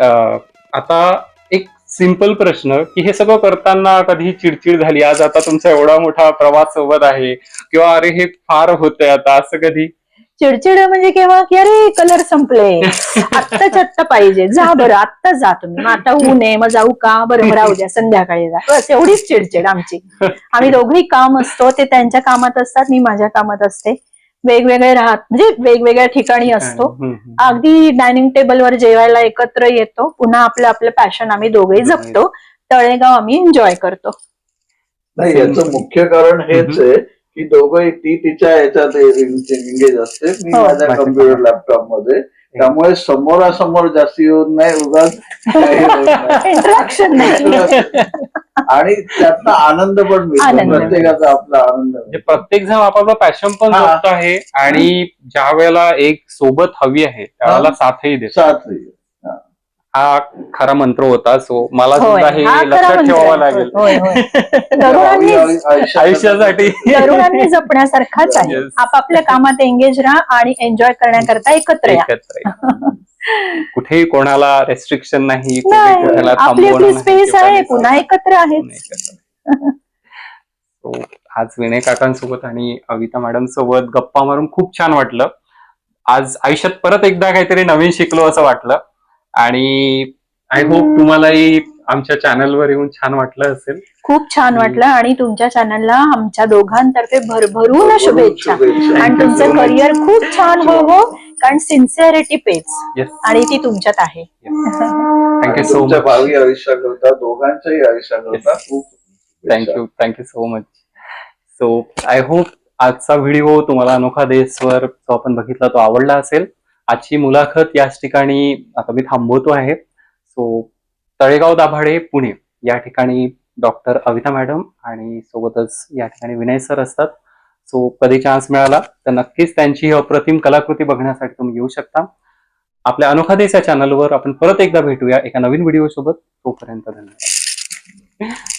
आता एक सिंपल प्रश्न की हे सगळं करताना कधी चिडचिड झाली? आज आता तुमचा एवढा मोठा प्रवास सोबत आहे, किंवा अरे हे फार होतंय आता, असं कधी चिडचिड म्हणजे केव्हा की अरे कलर संपले, आत्ताच आत्ता पाहिजे, जा बरं आत्ता जा तुम्ही, आता ऊन आहे मग जाऊ का, बरं राहू द्या संध्याकाळी जा, बस एवढीच चिडचिड आमची. आम्ही दोघंही काम असतो, ते त्यांच्या कामात असतात, मी माझ्या कामात असते. वेगवेगळे राहत म्हणजे वेगवेगळ्या ठिकाणी असतो. अगदी डायनिंग टेबलवर जेवायला एकत्र येतो, पुन्हा आपलं आपलं पॅशन आम्ही दोघेही जपतो. तळेगाव आम्ही एन्जॉय करतो. नाही, याचं मुख्य कारण हेच आहे की दोघं ती तिच्या याच्यात एंगेज असते, मी हो. माझ्या कम्प्युटर लॅपटॉप मध्ये, त्यामुळे समोरासमोर जास्त येऊन नाही, उगाच काही होत नाही. इंटरॅक्शन नाही. आणि त्यातनं आनंद पण मिळतो, आनंद. प्रत्येकाचा आपला आनंद म्हणजे प्रत्येक जण आपापला पॅशन पण हा. जपत आहे आणि ज्या वेळेला एक सोबत हवी आहे त्यावेळेला हा. साथही देत. साथ हा खरा मंत्र होता. सो मला होय, सुद्धा हा हे खरा लक्षात मंत्र ठेवावं आहे. लागेल. होय, होय. तरुणांनी आयुष्यासाठी. तरुणांनी जपण्यासारखाच आहे. Yes. आपापल्या कामात एंगेज राहा आणि एन्जॉय करण्याकरता एकत्र या. एकत्र या. कुठेही कोणाला रेस्ट्रिक्शन नाही, नाही, कोणाला आपली थांबवणं आपली नाही, स्पेस किंवा आहे, नाही. पुन्हा एकत्र आहेत. So, आज विनय काकांसोबत आणि अविता मॅडम सोबत गप्पा मारून खूप छान वाटलं. आज आयुष्यात परत एकदा काहीतरी नवीन शिकलो असं वाटलं आणि आय होप तुम्हालाही आमच्या चॅनलवर येऊन छान वाटलं असेल. खूप छान वाटलं आणि तुमच्या चॅनलला आमच्या दोघांतर्फे भरभरून शुभेच्छा आणि तुमचं करिअर खूप छान हो, कारण सिन्सिअरिटी पेज येस, आणि ती तुमच्यात आहे. थँक्यू सो तुमच्या मच. भावी आयुष्याकरता, दोघांच्याही आयुष्याकरता खूप thank you so much. So I hope आजचा व्हिडिओ तुम्हाला अनोखा देशवर जो आपण बघितला तो आवडला असेल. आजची मुलाखत याच ठिकाणी आता मी थांबवतो आहे. सो तळेगाव दाभाडे पुणे या ठिकाणी डॉक्टर अविता मॅडम आणि सोबतच या ठिकाणी विनय सर असतात. सो कधी चान्स मिळाला तर नक्कीच त्यांची ही अप्रतिम कलाकृती बघण्यासाठी तुम्ही येऊ शकता. आपल्या अनोखा देश या चॅनलवर आपण परत एकदा भेटूया एका नवीन व्हिडिओ सोबत. तोपर्यंत धन्यवाद.